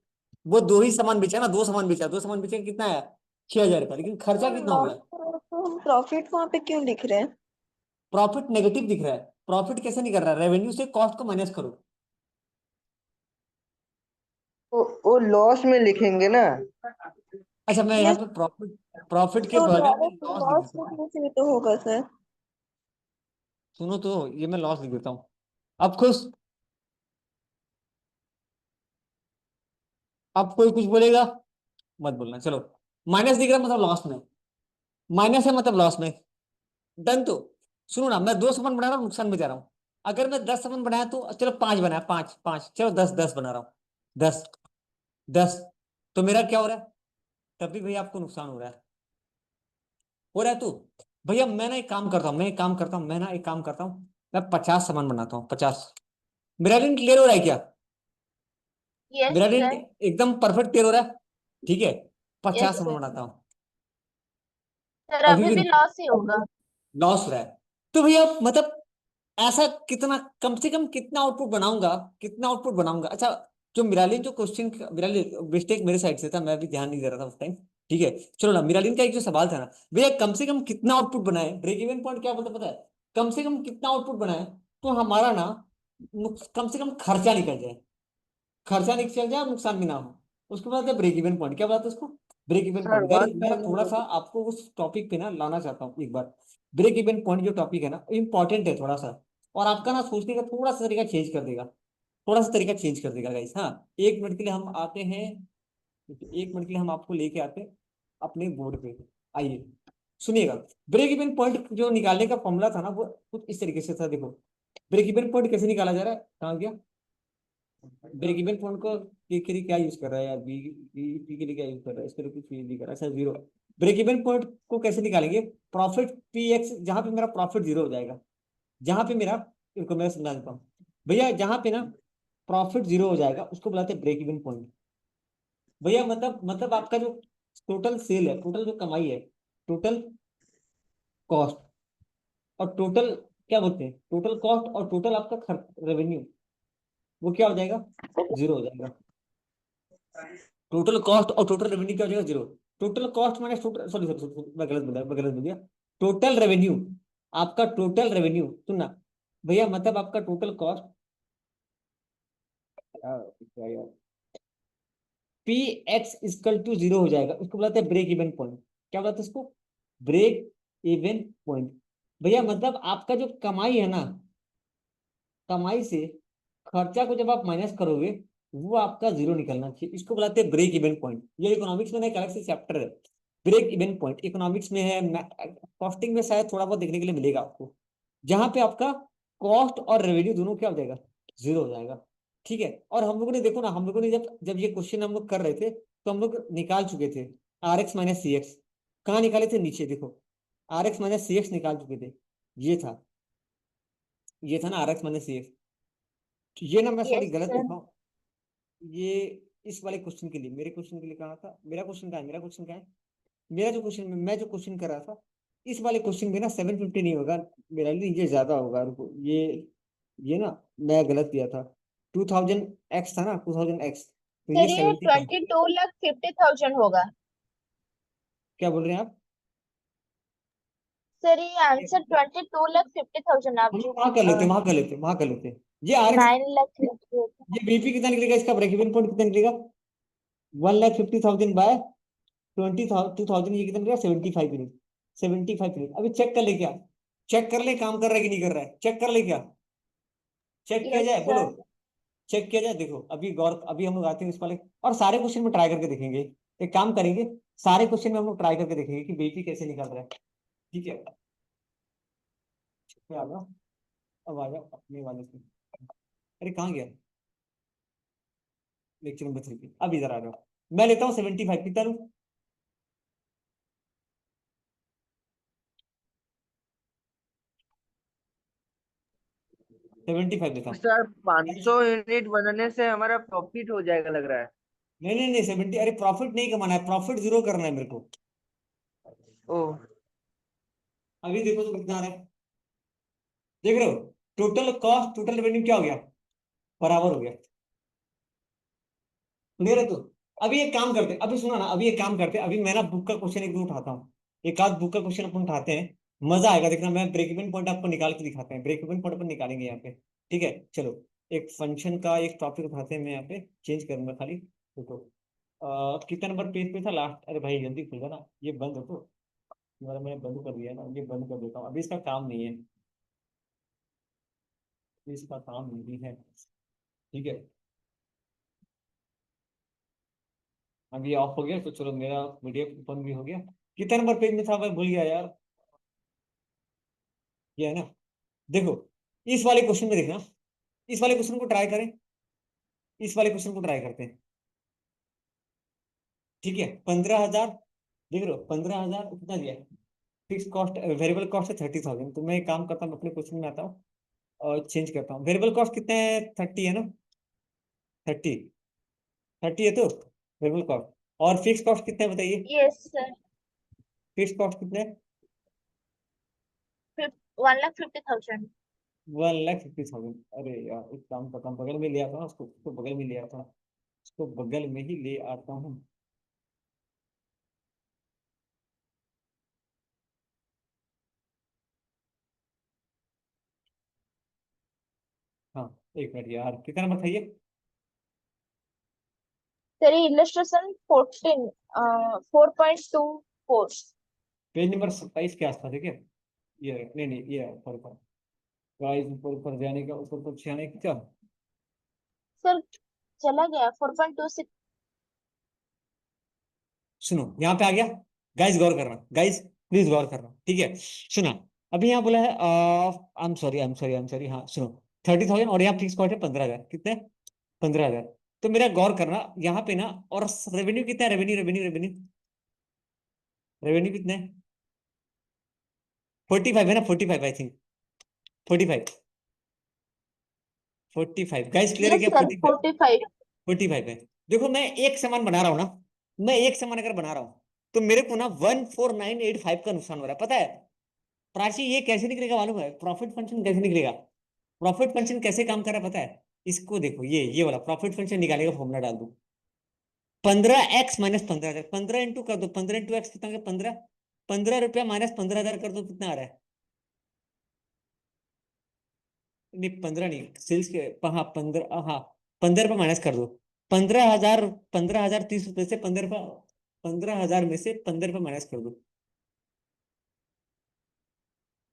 वो दो ही सामान बेचा ना, 2 सामान बेचा, 2 सामान बेचे कितना है? 6,000 का, लेकिन खर्चा सर कितना हो लॉस गया? तो हम प्रॉफिट वहां पे क्यों लिख रहे हैं? प्रॉफिट नेगेटिव दिख रहा है। प्रॉफिट कैसे नहीं कर रहा है? रेवेन्यू से कॉस्ट को माइनस करो। वो लॉस में लिखेंगे ना? अच्छा, मैं यहाँ यस। पे प्रॉफिट, प्रॉफिट के तो बगल में लॉस लिख लॉस देता हूँ। लिखने से तो होगा सर। सुनो तो, ये मैं लॉस लिख देता हूँ। अब खुश? अब कोई कुछ बोलेगा मत बोलना, चलो। माइनस दिख रहा है मतलब लॉस में, माइनस है मतलब लॉस में। डन तो। सुनो ना, मैं 2 सामान बना रहा हूँ, नुकसान में जा रहा हूँ। अगर मैं 10 सामान बनाया तो चलो 5 बनाया, 5 5, चलो 10 10 बना रहा हूँ। 10 10, तो मेरा क्या हो रहा है? तब भी भैया आपको नुकसान हो रहा है तो भैया मैं ना एक काम करता हूँ, मैं ना एक काम करता हूँ, मैं 50 सामान बनाता हूँ, 50। मेरा लिंक क्लियर हो रहा है क्या? यस मेरा लिंक सर। एकदम परफेक्ट क्लियर हो रहा है? ठीक है, यस 50 सामान सर। बनाता हूँ। सर अभी अभी भी भी लॉस ही होगा। लॉस हो रहा है, तो भैया मतलब ऐसा कितना, कम से कम कितना आउटपुट बनाऊंगा, कितना आउटपुट बनाऊंगा? अच्छा, जो मिरालिन जो क्वेश्चन, मिरालिन मिस्टेक मेरे साइड से था, मैं भी ध्यान नहीं दे रहा था उस टाइम। ठीक है, चलो ना, मिरालिन का एक जो सवाल था ना, भैया कम से कम कितना आउटपुट बनाए, ब्रेक इवन पॉइंट क्या बोलता पता है? कम से कम कितना आउटपुट बनाए तो हमारा ना कम से कम खर्चा निकल जाए, खर्चा निकल जाए और नुकसान भी ना हो। उसके बाद ब्रेक इवन पॉइंट क्या बोलते हैं उसको? Break even sir point. Guys मैं थोड़ा सा आपको उस टॉपिक पे ना लाना चाहता हूँ एक बार। ब्रेक इवन पॉइंट जो टॉपिक है ना, इंपॉर्टेंट है थोड़ा सा, और आपका ना सोचने का थोड़ा सा तरीका चेंज कर देगा, थोड़ा सा तरीका चेंज कर देगा गाइस। हाँ, 1 मिनट के लिए हम आते हैं, 1 मिनट के लिए हम आपको लेके आते हैं अपने बोर्ड पे। आइए सुनिएगा। ब्रेक इवन पॉइंट जो निकालने का फॉर्मूला था ना, वो कुछ इस तरीके से था, देखो। ब्रेक इवन पॉइंट कैसे निकाला जा रहा है, कहाँ गया? ब्रेक इवन पॉइंट को के लिए क्या यूज कर रहा है यार, बी बी के लिए क्या यूज कर रहा है, इसके लिए कुछ यूज नहीं कर रहा है। अच्छा जीरो, ब्रेक इवन पॉइंट को कैसे निकालेंगे, प्रॉफिट पी एक्स, जहां पे मेरा प्रॉफिट जीरो हो जाएगा, जहां पे मेरा, इनको मैं समझा देता हूँ भैया, जहां पे ना प्रॉफिट जीरो हो जाएगा उसको बुलाते हैं ब्रेक इवन पॉइंट। भैया मतलब आपका जो टोटल सेल है, टोटल जो कमाई है, टोटल कॉस्ट और टोटल, क्या बोलते हैं, टोटल कॉस्ट और टोटल आपका खर्च रेवेन्यू, वो क्या हो जाएगा, जीरो हो जाएगा। टोटल कॉस्ट और टोटल रेवेन्यू क्या हो जाएगा, zero. Total cost minus total, sorry sorry मैं गलत बोल दिया। टोटल रेवेन्यू, आपका टोटल रेवेन्यू सुनना भैया, मतलब आपका total cost, P x equal to zero हो जाएगा, उसको बुलाते हैं ब्रेक इवन पॉइंट। क्या बुलाते हैं इसको, ब्रेक इवन पॉइंट। भैया मतलब आपका जो कमाई है ना, कमाई से खर्चा को जब आप माइनस करोगे, वो आपका जीरो निकलना चाहिए, इसको बुलाते हैं ब्रेक इवन पॉइंट। ये इकोनॉमिक्स में ना एक अलग से चैप्टर है, ब्रेक इवन पॉइंट, इकोनॉमिक्स में है, कॉस्टिंग में शायद थोड़ा बहुत देखने के लिए मिलेगा आपको, जहां पे आपका कॉस्ट और रेवेन्यू दोनों क्या हो जाएगा, जीरो हो जाएगा। ठीक है, और हम लोगों ने देखो ना, हम लोगों ने जब जब ये क्वेश्चन हम लोग कर रहे थे तो हम लोग निकाल चुके थे R x minus C x. कहाँ निकाले थे, नीचे देखो, R x minus C x निकाल चुके थे, ये था, ये था ना R x minus C x. ये ना मैं सॉरी यस गलत सर। लिखा हूँ, ये इस वाले क्वेश्चन के लिए, मेरे क्वेश्चन के लिए कहा था, मेरा क्वेश्चन कहाँ है, मेरा क्वेश्चन कहाँ है, मेरा जो क्वेश्चन, मैं जो क्वेश्चन कर रहा था, इस वाले क्वेश्चन में ना 750 नहीं होगा मेरा लिए, ये ज्यादा होगा, रुको, ये ना मैं गलत दिया था, 2000 x था ना, 2000 x, तो ये सर ये 70 था। 22,50,000 होगा। क्या बोल रहे हैं आप, सर ये आंसर 22,50,000 आप हम लोग वहां कर लेते, वहां कर लेते, वहां कर लेते, ये आर एक्स, 9,50,000। ये बीपी कितना निकलेगा, इसका ब्रेक इवन पॉइंट कितना निकलेगा, 1,50,000 बाय 22,000, ये कितना निकलेगा, 75 यूनिट, 75 यूनिट। अभी चेक कर ले क्या, चेक कर ले काम कर रहा है कि नहीं कर रहा है, चेक कर ले क्या, चेक किया यस जाए, बोलो, सर। चेक किया जाए। देखो अभी गौर, अभी हम लोग आते हैं इस वाले, और सारे क्वेश्चन में ट्राई करके देखेंगे, एक काम करेंगे, सारे क्वेश्चन में हम लोग ट्राई करके देखेंगे कि बीपी कैसे निकल रहा है। ठीक है, आ जाओ, अब आ जाओ अपने वाले से, अरे कहाँ गया, लेक्चर नंबर 3 पे, अब इधर आ जाओ, मैं लेता हूँ 75, कितना लूँ, 75 देता हूँ। सर 500 यूनिट बनने से हमारा प्रॉफिट हो जाएगा लग रहा है। नहीं नहीं नहीं 70, अरे प्रॉफिट नहीं कमाना है, प्रॉफिट जीरो करना है मेरे को। ओह, अभी देखो तो कितना आ रहा है, देख रहे हो, टोटल कॉस्ट टोटल रेवेन्यू क्या हो गया, बराबर हो गया, क्लियर है। तो अभी एक काम करते, अभी सुना ना, अभी एक काम करते, अभी मैं ना बुक का क्वेश्चन एक दो उठाता हूँ, एक आध बुक का क्वेश्चन अपन उठाते हैं, मजा आएगा देखना, मैं ब्रेक इवन पॉइंट आपको निकाल के दिखाते हैं, ब्रेक इवन पॉइंट अपन निकालेंगे यहाँ पे। ठीक है चलो, एक फंक्शन का एक टॉपिक उठाते हैं, मैं यहाँ पे चेंज करूंगा खाली, देखो कितना नंबर पेज पे था लास्ट, अरे भाई जल्दी खुल ना, ये बंद हो तो, तुम्हारा मैंने बंद कर दिया ना, ये बंद कर देता हूँ, अभी इसका काम नहीं है, अभी इसका काम नहीं है। ठीक है, अभी ऑफ हो गया, तो चलो मेरा वीडियो ओपन भी हो गया, कितना नंबर पेज में था मैं भूल गया यार, ये है ना, देखो इस वाले क्वेश्चन में देखना, इस वाले क्वेश्चन को ट्राई करें, इस वाले क्वेश्चन को ट्राई करते हैं। ठीक है, 15,000, देख रहे हो 15,000 कितना दिया, फिक्स कॉस्ट, वेरिएबल कॉस्ट है 30,000, तो मैं एक काम करता हूँ, अपने क्वेश्चन में आता हूँ और चेंज करता हूँ, वेरिएबल कॉस्ट कितने है, 30 है ना, 30, 30 है तो वेरिएबल कॉस्ट, और फिक्स कॉस्ट कितना है बताइए, यस सर। फिक्स कॉस्ट कितना है, 1,50,000। 1,50,000। अरे यार एक काम करता हूँ, बगल में ले आता हूँ उसको बगल में ले आता हूँ, उसको बगल में ही ले आता हूँ। हाँ एक मिनट यार, कितना नंबर था ये, सर ये इलस्ट्रेशन 4.24। पेज नंबर 27 के आसपास है क्या, ये नहीं नहीं ये ऊपर ऊपर, गाइस ऊपर ऊपर जाने का, ऊपर ऊपर जाने का क्या, सर चला गया 4.26। सुनो यहाँ पे आ गया, गाइस गौर करना, गाइस प्लीज गौर करना, ठीक है सुना, अभी यहाँ बोला है, आई एम सॉरी हाँ सुनो, 30,000 और यहाँ फिक्स कॉस्ट है 15,000, कितने, 15,000। तो मेरा गौर करना यहाँ पे ना, और रेवेन्यू कितना है, रेवेन्यू रेवेन्यू रेवेन्यू रेवेन्यू कितना है, 45 है ना, 45 आई थिंक, 45, 45 गाइस, क्लियर है यस क्या, सर 45, 45। 45 है। देखो मैं एक सामान बना रहा हूँ ना, मैं एक सामान अगर बना रहा हूँ तो मेरे को ना 14985 का नुकसान हो रहा है, पता है प्राची, ये कैसे निकलेगा मालूम है, प्रॉफिट फंक्शन कैसे निकलेगा, प्रॉफिट फंक्शन कैसे काम कर रहा है पता है, इसको देखो, ये वाला प्रॉफिट फंक्शन निकालेगा, फॉर्मूला डाल दो, 15x माइनस 15,000, 15 इंटू कर दो, 15 इंटू एक्स कितना, 15, 15 रुपया माइनस 15,000 कर दो, कितना आ रहा है, नहीं 15 नहीं, सेल्स के, हाँ 15, हाँ 15 रुपये माइनस कर दो, 15,000, 15,030 रुपये से 15 रुपये, 15,000 में से 15 रुपये माइनस कर दो,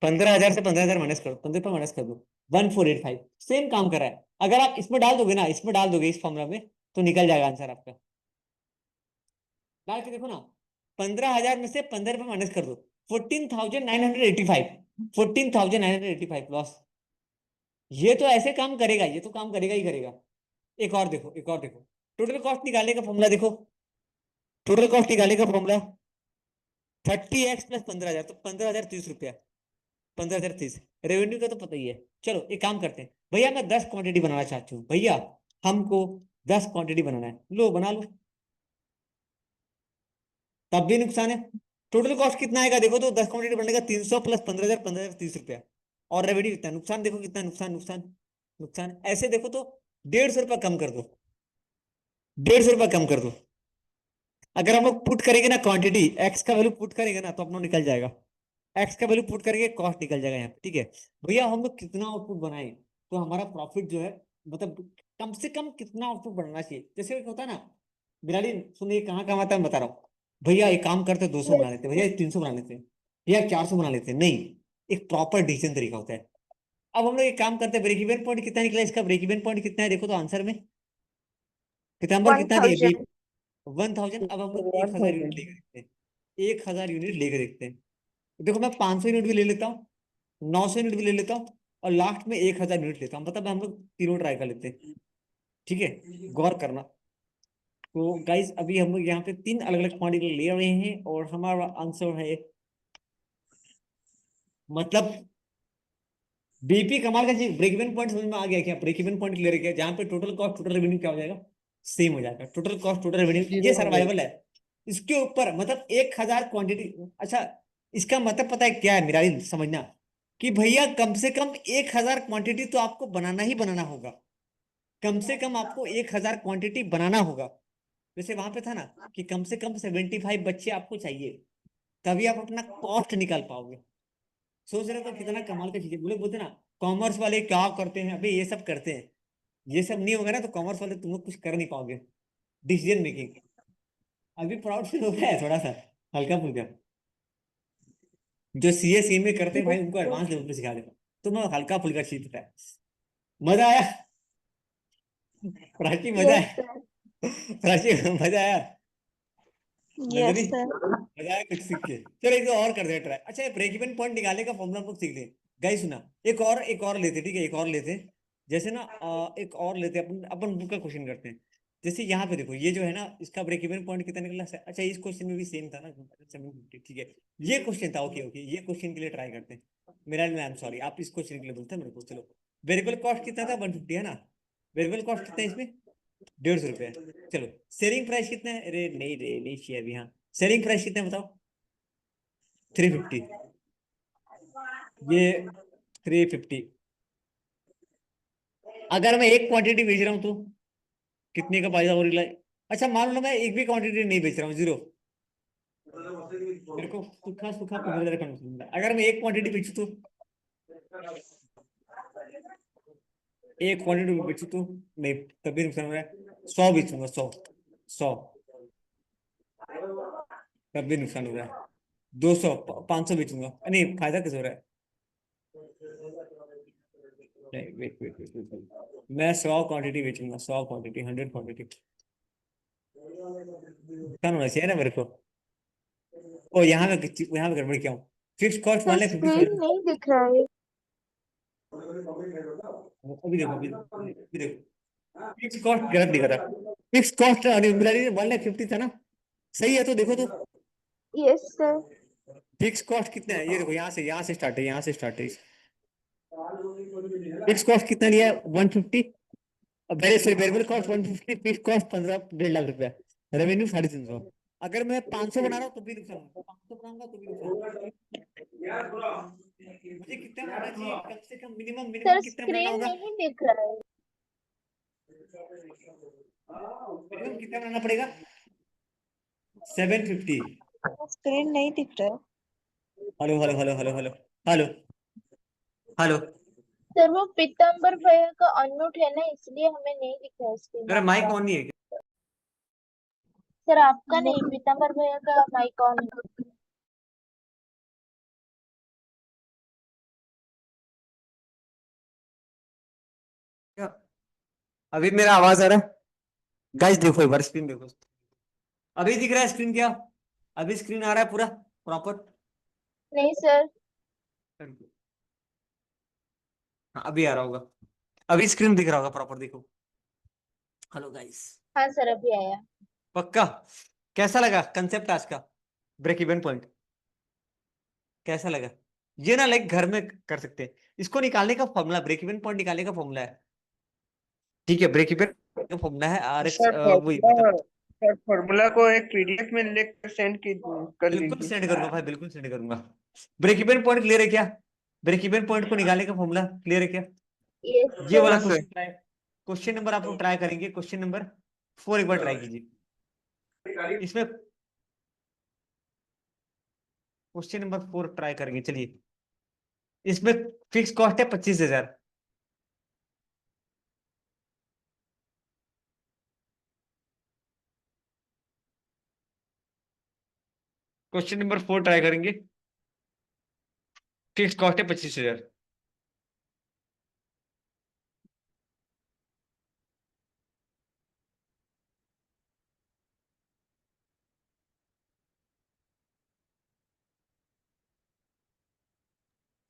15,000 से 15,000 माइनस कर दो, 15 रुपये माइनस कर दो, 1485, सेम काम कर रहा है। अगर आप इसमें डाल दोगे ना, इसमें डाल दोगे इस फॉर्मूला में, तो निकल जाएगा आंसर आपका, डाल के देखो ना, 15,000 में से 15 रुपये माइनस कर दो, 14,985, 14,985 लॉस। ये तो ऐसे काम करेगा, ये तो काम करेगा ही करेगा। एक और देखो, एक और देखो, टोटल कॉस्ट निकालने का फॉर्मूला देखो, टोटल कॉस्ट निकालने का फॉर्मूला 30x प्लस 15,000, तो 15,030 रुपया, 15,030, रेवेन्यू का तो पता ही है। चलो एक काम करते हैं, भैया मैं 10 क्वांटिटी बनाना चाहती हूँ, भैया हमको 10 क्वांटिटी बनाना है, लो बना लो, तब भी नुकसान है। टोटल कॉस्ट कितना आएगा देखो तो, 10 क्वांटिटी बनने का 300 प्लस 15,000, 15,030 रुपया, और रेवेन्यू कितना, नुकसान देखो कितना, नुकसान नुकसान नुकसान, ऐसे देखो तो 150 रुपया कम कर दो, 150 रुपया कम कर दो। अगर हम लोग पुट करेंगे ना क्वांटिटी, एक्स का वैल्यू पुट करेंगे ना, तो अपना निकल जाएगा, एक्स का वैल्यू पुट करेंगे, कॉस्ट निकल जाएगा यहाँ पे, ठीक है। भैया हम लोग कितना आउटपुट बनाए तो हमारा प्रॉफिट जो है, मतलब कम से कम कितना आउटपुट बनाना चाहिए, जैसे एक होता है ना, बिलाली सुनिए कहाँ काम आता है, मैं बता रहा हूँ, भैया एक काम करते 200 बना लेते, भैया 300 बना लेते, भैया 400 बना लेते, नहीं, एक प्रॉपर डिसीजन तरीका होता है। अब हम लोग एक काम करते हैं, ब्रेक इवन पॉइंट कितना निकला, इसका ब्रेक इवन पॉइंट कितना है देखो तो आंसर में, कितना नंबर कितना दिया, 1000। 1000। अब हम लोग 1,000 यूनिट 1,000। लेकर देखते हैं, 1,000 यूनिट लेकर देखते हैं, देखो मैं 500 यूनिट भी ले लेता हूँ, 900 यूनिट भी ले लेता हूँ, और लास्ट में 1,000 यूनिट लेता हूँ, मतलब हम लोग तीनों ट्राई कर लेते हैं, ठीक है, गौर करना। तो गाइस अभी हम लोग यहाँ पे 3 अलग अलग क्वांटिटी ले रहे हैं, और हमारा आंसर है, मतलब बीपी कमाल का चीज, ब्रेक इवन पॉइंट समझ में आ गया क्या, ब्रेक इवन पॉइंट क्लियर किया, जहाँ पे टोटल कॉस्ट टोटल रेवेन्यू क्या हो जाएगा, सेम हो जाएगा, टोटल कॉस्ट टोटल रेवेन्यू, ये 0 हो जाएगा। सर्वाइवल है। इसके ऊपर मतलब 1,000 क्वांटिटी, अच्छा इसका मतलब पता है क्या है मेरा, समझना कि भैया कम से कम 1,000 क्वांटिटी तो आपको बनाना ही बनाना होगा, कम से कम आपको 1,000 क्वांटिटी बनाना होगा। जैसे वहां पे था ना कि कम से कम 75 बच्चे आपको चाहिए, तभी आप अपना कॉस्ट निकाल पाओगे। सोच रहे हो तो कितना कमाल का चीज है, बोले बोलते ना कॉमर्स वाले क्या करते हैं, अभी ये सब करते हैं, ये सब नहीं होगा ना तो कॉमर्स वाले तुम लोग कुछ कर नहीं पाओगे, डिसीजन मेकिंग। अभी प्राउड फील हो रहा है थोड़ा सा, हल्का फुल्का, जो सीए सी में करते हैं भाई उनको एडवांस लेवल पे सिखा देता, तुम्हें हल्का फुल्का चीज पता है। मजा आया प्राची, मजा यस आया सर। प्राची, मजा आया नंदनी, यस सर। मजा आया कुछ सीख के। चलो एक दो और कर दे ट्राई, अच्छा ब्रेक इवन पॉइंट निकालने का फॉर्मूला हम लोग सीख लें, गाइस सुना, एक और लेते, ठीक है, एक और लेते, जैसे ना एक और लेते, अपन अपन बुक का क्वेश्चन करते हैं। जैसे यहाँ पे देखो, ये जो है ना, इसका ब्रेक इवन पॉइंट कितना निकला, अच्छा इस क्वेश्चन में भी सेम था ना, 750, ठीक है, ये क्वेश्चन था, ओके ओके, ये क्वेश्चन के लिए ट्राई करते हैं। मेरा मैम सॉरी, आप इस क्वेश्चन के लिए बोलते हैं मेरे को, चलो वेरिएबल कॉस्ट कितना था, 150 है ना, वेरिएबल कॉस्ट कितना है इसमें, 150 रुपये। चलो सेलिंग प्राइस कितना है, अरे नहीं रे नहीं चाहिए अभी, हाँ सेलिंग प्राइस कितना है बताओ, 350, ये 350। अगर मैं एक क्वांटिटी बेच रहा हूँ तो कितने का फायदा हो रहा है, अच्छा मान लो मैं एक भी क्वांटिटी नहीं बेच रहा हूँ, जीरो, मेरे को सूखा सूखा 15,000 का नुकसान मिला। अगर मैं एक क्वांटिटी बेचू तो, एक क्वांटिटी बेचू तो नहीं, तभी नुकसान हो रहा है, 100 बेचूंगा, 100, 100, तब भी नुकसान हो रहा है, 200, 500 बेचूंगा, नहीं फायदा कैसे हो रहा है, नहीं वेट वेट वेट वेट, मैं 100 क्वांटिटी बेचूंगा, 100 क्वांटिटी, 100 क्वांटिटी, नुकसान होना चाहिए ना मेरे को। ओ यहाँ पे गड़बड़ क्या हूँ, फिक्स कॉस्ट मान सर लिया स्क्रीन 55, नहीं दिख रहा है। अभी देखो, अभी देखो, फिक्स कॉस्ट गलत दिखा था। फिक्स कॉस्ट 1,50,000 था ना, सही है तो देखो तो। Yes sir. फिक्स कॉस्ट कितना है ये देखो, यहाँ से स्टार्ट है, यहाँ से स्टार्ट है। फिक्स कॉस्ट कितना लिया है 150, variable cost 150, fix cost 15 1.5 lakh रुपया, रेवेन्यू 350। अगर मैं 500 बना रहा हूँ तो भी नुकसान होगा, 500 बनाऊंगा तो भी नुकसान होगा। मुझे कितना बनाना चाहिए कम से कम, मिनिमम सर कितना बनाना स्क्रीन होगा, नहीं दिख रहा है। मिनिमम कितना बनाना पड़ेगा 750। स्क्रीन नहीं दिख रहा है। Hello hello hello hello hello hello hello. Sir वो पीताम्बर भैया का अनम्यूट है ना, इसलिए हमें नहीं दिख रहा है स्क्रीन मेरा माइक आपका। ऑन नहीं है क्या? सर आपका नहीं, पीताम्बर भैया का माइक ऑन है। क्या? अभी मेरा आवाज आ रहा है? गाइस देखो एक बार स्क्रीन देखो, अभी दिख रहा है स्क्रीन क्या? अभी स्क्रीन आ रहा है पूरा प्रॉपर? नहीं सर। हाँ अभी आ रहा होगा, अभी स्क्रीन दिख रहा होगा प्रॉपर, देखो। Hello guys. हाँ सर अभी आया। पक्का? कैसा लगा कंसेप्ट आज का, ब्रेक इवन पॉइंट कैसा लगा? ये ना लाइक घर में कर सकते हैं, इसको निकालने का फॉर्मूला, ब्रेक इवन पॉइंट निकालने का फॉर्मूला है। ठीक है, ब्रेक इवन का फॉर्मूला है आर एक्स, सर वही फॉर्मूला, मतलब। सर फॉर्मूला को एक पीडीएफ में लिख कर सेंड कर बिल्कुल दीजिए। सेंड करूंगा भाई, बिल्कुल सेंड करूंगा। ब्रेक इवन पॉइंट क्लियर है क्या? ब्रेक इवन पॉइंट को निकालने का फॉर्मूला क्लियर है क्या? यस ये सर। वाला हाँ sir. Question try, question number आप लोग ट्राई करेंगे, क्वेश्चन नंबर 4 एक बार ट्राई कीजिए। इसमें क्वेश्चन नंबर 4 ट्राई करेंगे, चलिए। इसमें फिक्स कॉस्ट है 25,000। क्वेश्चन नंबर 4 ट्राई करेंगे, फिक्स कॉस्ट है 25,000।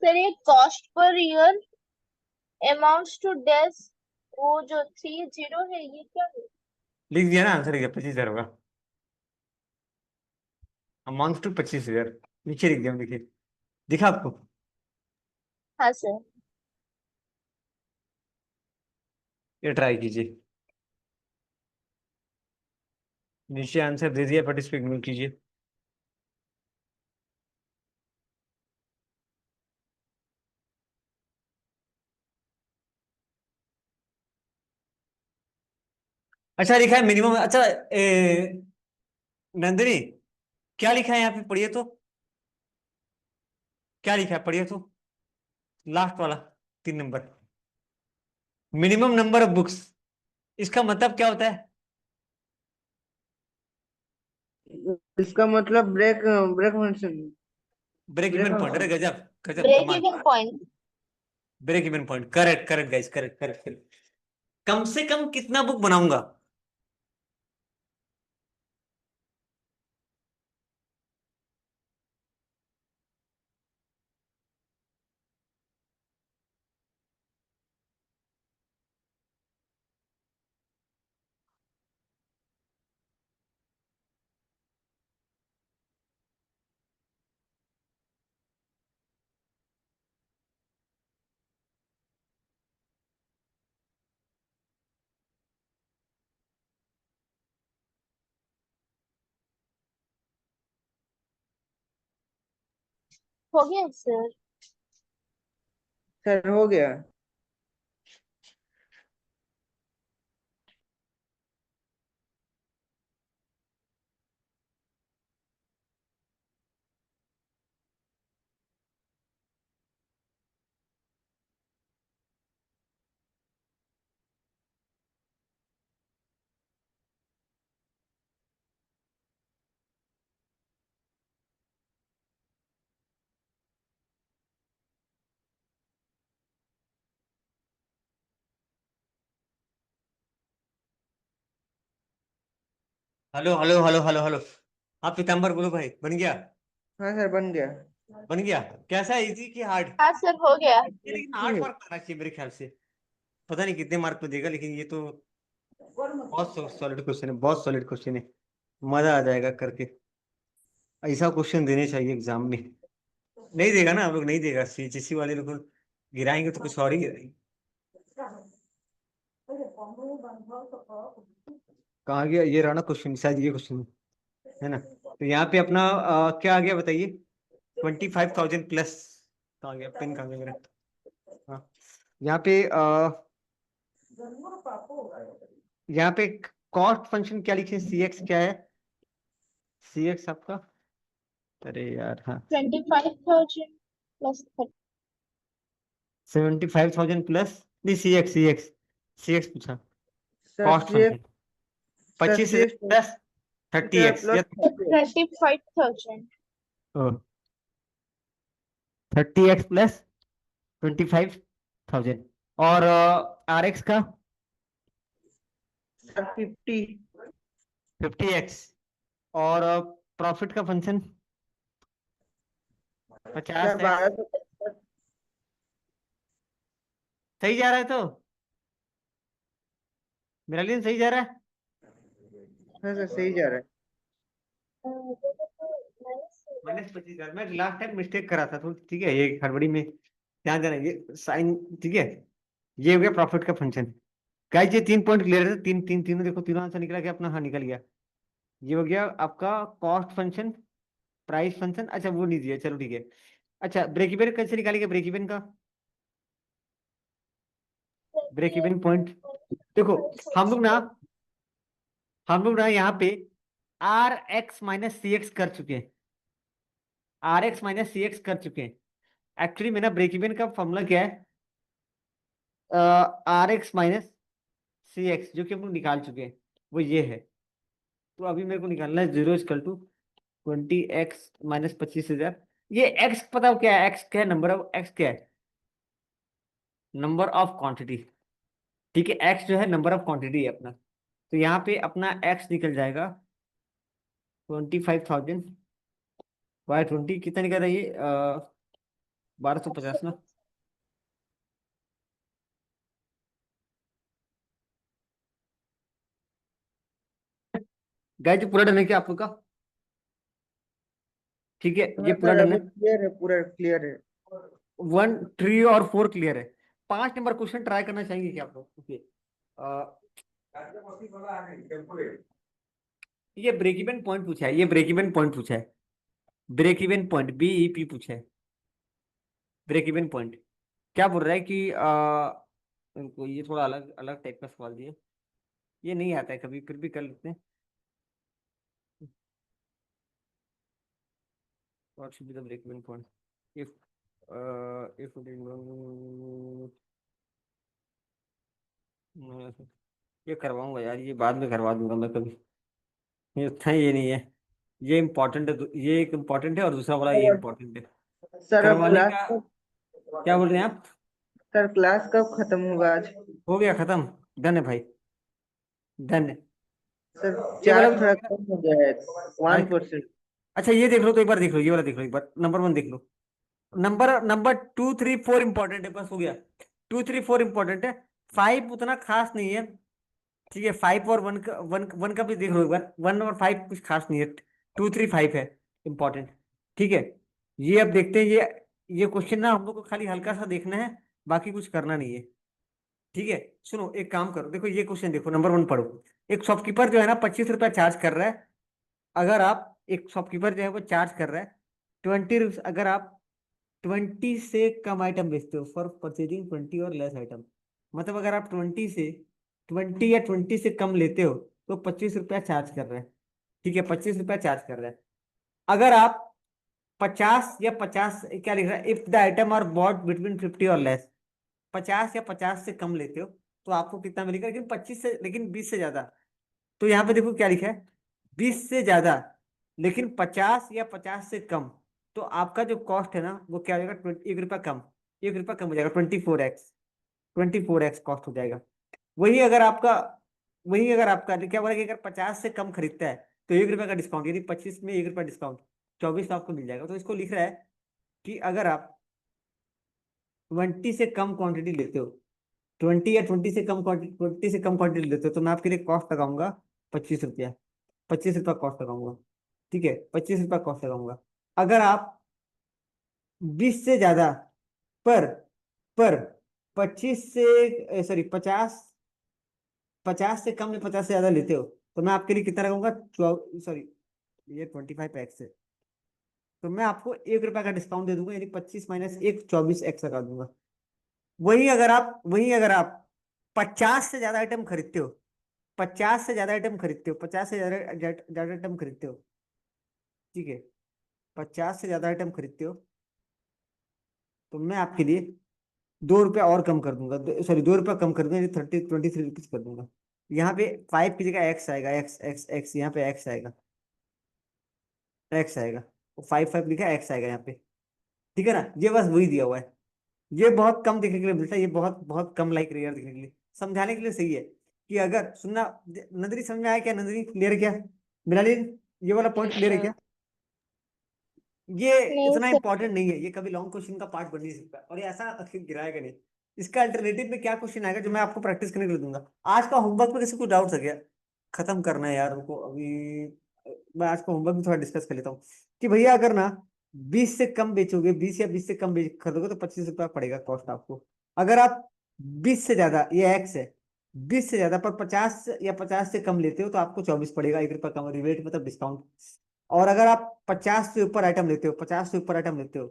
सर ये cost per year amounts to डेस, वो जो 30 है ये क्या है? लिख दिया ना आंसर, लिख दिया 25,000 होगा, अमाउंट टू 25,000, नीचे लिख दिया, देखिए दिखा आपको? हाँ सर। ये ट्राई कीजिए, नीचे आंसर दे दिया बट इस पे इग्नोर कीजिए। अच्छा लिखा है मिनिमम, अच्छा नंदिनी क्या लिखा है यहाँ पे, पढ़िए तो, क्या लिखा है पढ़िए तो, लास्ट वाला 3 number, minimum number of books, इसका मतलब क्या होता है? इसका मतलब break break function. Break break even point, अरे फंक्शन। गजब गजब ब्रेक कमाल। Even point. Break even point, correct correct guys, correct correct correct. कम से कम कितना बुक बनाऊंगा? हो गया सर। सर हो गया। Hello hello hello hello hello. हाँ पीताम्बर बोलो भाई, बन गया? हाँ सर बन गया। बन गया? कैसा है, इजी कि हार्ड? हाँ सर हो गया। ये लेकिन 8 मार्क आना चाहिए मेरे ख्याल से, पता नहीं कितने मार्क पे देगा, लेकिन ये तो बहुत सॉलिड क्वेश्चन है, बहुत सॉलिड क्वेश्चन है, मजा आ जाएगा करके। ऐसा क्वेश्चन देने चाहिए एग्जाम में। नहीं देगा ना हम लोग, नहीं देगा, सीजीसी वाले लोग गिराएंगे तो कुछ और ही गिराएंगे। कहाँ गया ये रहा ना क्वेश्चन, शायद ये क्वेश्चन है ना। तो यहाँ पे अपना क्या आ गया बताइए, 25,000 प्लस। कहाँ गया पेन, कहाँ गया मेरा? हाँ, यहाँ पे यहाँ पे कॉस्ट फंक्शन क्या लिखे, सी एक्स क्या है, सी एक्स आपका, अरे यार हाँ, 25,000 plus 30. 75,000 प्लस, नहीं सी X, C X, C x पूछा, सर कॉस्ट सी फंक्शन 25,000 प्लस 30x या 35,000. 30x plus 25,000। और आर एक्स का सर 50 50x। और प्रॉफिट का फंक्शन सर 50x। 1200 सही जा रहा है तो, मेरा लिए सही जा रहा है। सर सही जा रहा है। -25,000 मैं लास्ट टाइम मिस्टेक करा था तो ठीक है, ये हड़बड़ी में ध्यान देना, ये साइन ठीक है। ये हो गया प्रॉफिट का फंक्शन। गाइस ये 3 पॉइंट क्लियर है, तीन तीन तीनों देखो, तीनों आंसर निकला गया अपना, हाँ निकल गया। ये हो गया आपका कॉस्ट फंक्शन, प्राइस फंक्शन, अच्छा वो नहीं दिया, चलो ठीक है। अच्छा ब्रेक इवन कैसे निकालेंगे, ब्रेक इवन का, ब्रेक इवन पॉइंट देखो, हम लोग ना यहाँ पे R x minus C x कर चुके हैं, R x minus C x कर चुके हैं। एक्चुअली मेरा ब्रेक इवन का फॉर्मूला क्या है, R x minus C x, जो कि हम लोग निकाल चुके हैं, वो ये है। तो अभी मेरे को निकालना है 0 = 20x माइनस 25,000। ये x पता हो क्या है, x क्या है, नंबर ऑफ x क्या है, नंबर ऑफ क्वांटिटी। ठीक है, x जो है नंबर ऑफ क्वांटिटी है अपना। तो यहाँ पे अपना x निकल जाएगा 25,000 बाय 20, कितना निकल रहा है ये 1250 ना। गाइस ये पूरा डन है क्या आप लोग का? ठीक है, ये हाँ पूरा सर डन अभी है। क्लियर है, पूरा क्लियर है। 1, 3 और 4 क्लियर है। 5 नंबर क्वेश्चन ट्राई करना चाहेंगे क्या आप लोग? ओके, ये ब्रेक इवन पॉइंट पूछा है, ये ब्रेक इवन पॉइंट पूछा है, ब्रेक इवन पॉइंट बीईपी पूछा है। ब्रेक इवन पॉइंट क्या बोल रहा है कि इनको ये थोड़ा अलग अलग टाइप का सवाल दिया, ये नहीं आता है कभी, फिर भी कर लेते हैं। What should be the break even point if if ये करवाऊंगा यार, ये बाद में करवा दूंगा मैं कभी, ये था ये नहीं है, ये इम्पोर्टेंट है, ये एक इम्पोर्टेंट है और दूसरा वाला ये इम्पोर्टेंट है। सर अब करवाने क्लास का कब क्या बोल रहे हैं आप? सर क्लास कब खत्म होगा आज? हो गया खत्म, डन है भाई, डन है। सर ये वाला चार्ज भी थोड़ा देखना कम हो गया है भाई। 1%। अच्छा ये देख लो तो एक बार, देख लो ये वाला, देख लो एक बार, नंबर 1 देख लो, नंबर नंबर 2, 3, 4 इंपॉर्टेंट है, बस हो गया। 2, 3, 4 इंपॉर्टेंट है, 5 उतना खास नहीं है। ठीक है, 5 और 1 का, 1 का भी देख लो एक बार, 1 और 5 कुछ खास नहीं है, 2, 3, 5 है इंपॉर्टेंट। ठीक है, ये अब देखते हैं, ये क्वेश्चन ना हम लोग को खाली हल्का सा देखना है, बाकी कुछ करना नहीं है। ठीक है, सुनो एक काम करो, देखो ये क्वेश्चन देखो, नंबर 1 पढ़ो। एक शॉपकीपर जो है ना 25 रुपया चार्ज कर रहा है, अगर आप, एक शॉपकीपर जो है वो चार्ज कर रहा है 20 रुपीज, अगर आप 20 से कम आइटम बेचते हो, फॉर परचेजिंग 20 और लेस आइटम, मतलब अगर आप 20 या 20 से कम लेते हो तो 25 रुपया चार्ज कर रहे हैं। ठीक है, 25 रुपया चार्ज कर रहे हैं। अगर आप 50 या 50 क्या लिख रहा है, if the item are bought between 50 और लेस, 50 या 50 से कम लेते हो तो आपको कितना मिलेगा, लेकिन 25 से, लेकिन 20 से ज्यादा। तो यहाँ पे देखो क्या लिखा है, 20 से ज्यादा लेकिन 50 या 50 से कम, तो आपका जो कॉस्ट है ना वो क्या हो जाएगा, 1 रुपया कम, 1 रुपया कम हो जाएगा, 24x कॉस्ट हो जाएगा। वही अगर आपका क्या बोला कि अगर 50 से कम खरीदता है तो 1 रुपया का डिस्काउंट, यानी 25 में 1 रुपया डिस्काउंट, 24 आपको मिल जाएगा। तो इसको लिख रहा है कि अगर आप 20 से कम क्वांटिटी लेते हो 20 या 20 से कम क्वांटिटी, 20 से कम क्वांटिटी लेते हो तो मैं आपके लिए कॉस्ट लगाऊंगा 25 रुपया, 25 रुपया कॉस्ट लगाऊंगा। ठीक है, 25 रुपया कॉस्ट लगाऊंगा। अगर आप 20 से ज्यादा पर पर 25 से सॉरी 50 से कम या 50 से ज्यादा लेते हो तो मैं आपके लिए कितना लगाऊंगा, सॉरी ये 25x है, तो मैं आपको 1 रुपया का डिस्काउंट दे दूंगा, यानी 25 - 1 24x लगा दूंगा। वही अगर आप 50 से ज्यादा आइटम खरीदते हो, 50 से ज्यादा आइटम खरीदते हो, 50 से ज्यादा ज्यादा आइटम खरीदते हो, ठीक है, 50 से ज्यादा आइटम खरीदते हो तो मैं आपके लिए 2 रुपया और कम कर दूंगा, सॉरी 2 रुपया कम कर दूंगा, 23 रुपीज कर दूंगा। यहाँ पे 5 की जगह एक्स आएगा, एक्स एक्स एक्स, यहाँ पे एक्स आएगा, एक्स आएगा, 5 लिखा एक्स आएगा यहाँ पे। ठीक है ना, ये बस वही दिया हुआ है। ये बहुत कम देखने के लिए मिलता है, ये बहुत बहुत कम लाइक रेयर देखने के लिए, समझाने के लिए सही है कि अगर सुनना। नंदरी समझ में आया क्या, नंदरी क्लियर है क्या, मिलालिन ये वाला पॉइंट क्लियर है क्या? ये नहीं इतना सर। इंपॉर्टेंट नहीं है, ये कभी लॉन्ग क्वेश्चन का पार्ट बन नहीं सकता, और ये ऐसा गिराएगा नहीं। इसका अल्टरनेटिव में क्या क्वेश्चन आएगा जो मैं आपको प्रैक्टिस करने के लिए दूंगा। आज का होमवर्क में किसी को डाउट है क्या? खत्म करना है यार उनको अभी। मैं आज का होमवर्क भी थोड़ा डिस्कस कर लेता हूँ कि भैया अगर ना 20 से कम बेचोगे, 20 या 20 से कम बेच खरीदोगे तो 25 रुपया पड़ेगा कॉस्ट आपको। अगर आप 20 से ज्यादा, ये एक्स है, 20 से ज्यादा पर 50 या 50 से कम लेते हो तो आपको 24 पड़ेगा, 1 रुपया कम, रिबेट मतलब डिस्काउंट। और अगर आप 50 से ऊपर आइटम लेते हो, 50 से ऊपर आइटम लेते हो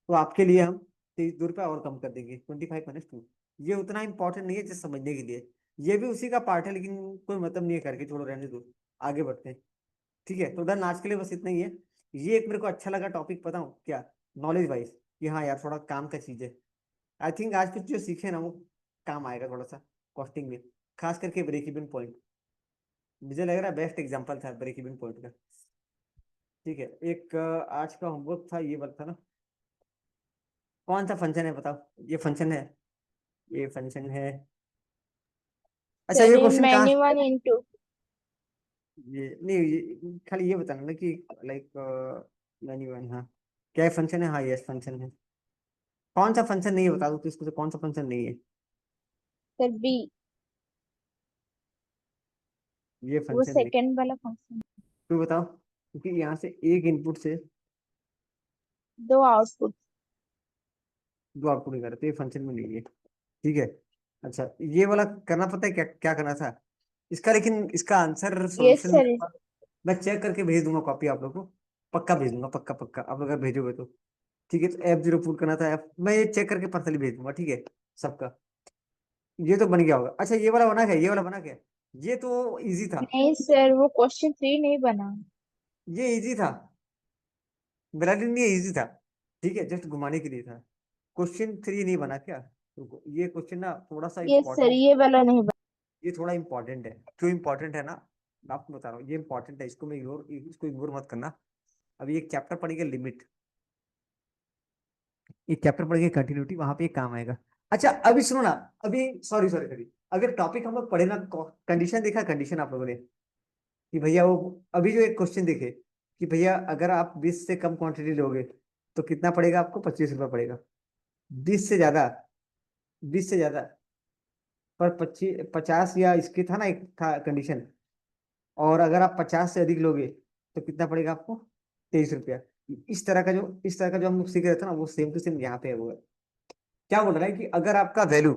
तो आपके लिए हम 2 रुपया और कम कर देंगे, 25 - 2। ये उतना इंपॉर्टेंट नहीं है जस्ट समझने के लिए, ये भी उसी का पार्ट है, लेकिन कोई मतलब नहीं है करके छोड़ो, रहने दो, आगे बढ़ते हैं। ठीक है, तो डन, आज के लिए बस इतना ही है। ये एक मेरे को अच्छा लगा टॉपिक, बताऊं क्या, नॉलेज वाइज, कि हाँ यार थोड़ा काम का चीज है। आई थिंक आज कुछ जो सीखे ना वो काम आएगा थोड़ा सा कॉस्टिंग में, खास करके ब्रेक इवन पॉइंट। मुझे लग रहा है बेस्ट एग्जांपल था ब्रेक इवन पॉइंट का। ठीक है, एक आज का होमवर्क था ये वाला था ना, कौन सा फंक्शन है बताओ, ये फंक्शन है, ये फंक्शन है। अच्छा सर ये ये क्वेश्चन कहाँ, मैनी वन इंटू। ये नहीं, ये खाली ये बताना ना कि लाइक मैन्यू वन, हाँ क्या फंक्शन है, हाँ यस फंक्शन है। कौन सा फंक्शन नहीं है बता दो किसको, कौन सा फंक्शन नहीं है, सर बी, ये वो फंक्शन नहीं, सेकंड वाला फंक्शन। क्यों बताओ, क्योंकि यहाँ से एक इनपुट से दो आउटपुट। दो आउटपुट निकाल रहे, तो ये फंक्शन में नहीं है। ठीक है, अच्छा ये वाला करना पता है क्या क्या करना था इसका, लेकिन इसका आंसर यस सॉल्यूशन सर। मैं चेक करके भेज दूंगा, कॉपी आप लोग को पक्का भेज दूंगा, पक्का पक्का आप लोग अगर भेजोगे तो। ठीक है, तो F0 पुट करना था, मैं ये चेक करके पर्सनली भेज दूंगा, ठीक है सबका। ये तो बन गया होगा। अच्छा ये वाला बना क्या, ये वाला बना क्या, ये तो इजी था, नहीं सर, वो क्वेश्चन 3 नहीं बना। ये इजी था, मेरा दिन नहीं इजी था। ठीक है, जस्ट घुमाने के लिए था। क्वेश्चन 3 नहीं बना क्या, रुको, ये क्वेश्चन ना थोड़ा सा यस सर, इम्पोर्टेंट, ये वाला नहीं बना। ये थोड़ा इंपॉर्टेंट है, क्यों इंपॉर्टेंट है ना, मैं आपको बता रहा हूँ, ये इंपॉर्टेंट है, इसको इग्नोर मत करना। अभी एक चैप्टर पढ़ेंगे लिमिट, एक चैप्टर पढ़ेंगे कंटिन्यूटी, वहां पे एक काम आएगा। अच्छा अभी सुनो ना, अभी सॉरी सॉरी सॉरी, अगर टॉपिक हम लोग पढ़े ना, कंडीशन देखा, कंडीशन आप लोगों ने कि भैया वो अभी जो एक क्वेश्चन देखे कि भैया अगर आप 20 से कम क्वांटिटी लोगे तो कितना पड़ेगा आपको, 25 रुपया पड़ेगा। 20 से ज्यादा, 20 से ज्यादा पर 50 या इसके था ना, एक था कंडीशन, और अगर आप 50 से अधिक लोगे तो कितना पड़ेगा आपको, 23 रुपया। इस तरह का जो हम लोग सीख रहे थे ना, वो सेम टू सेम यहाँ पे है, वो है। क्या बोल रहा है कि अगर आपका वैल्यू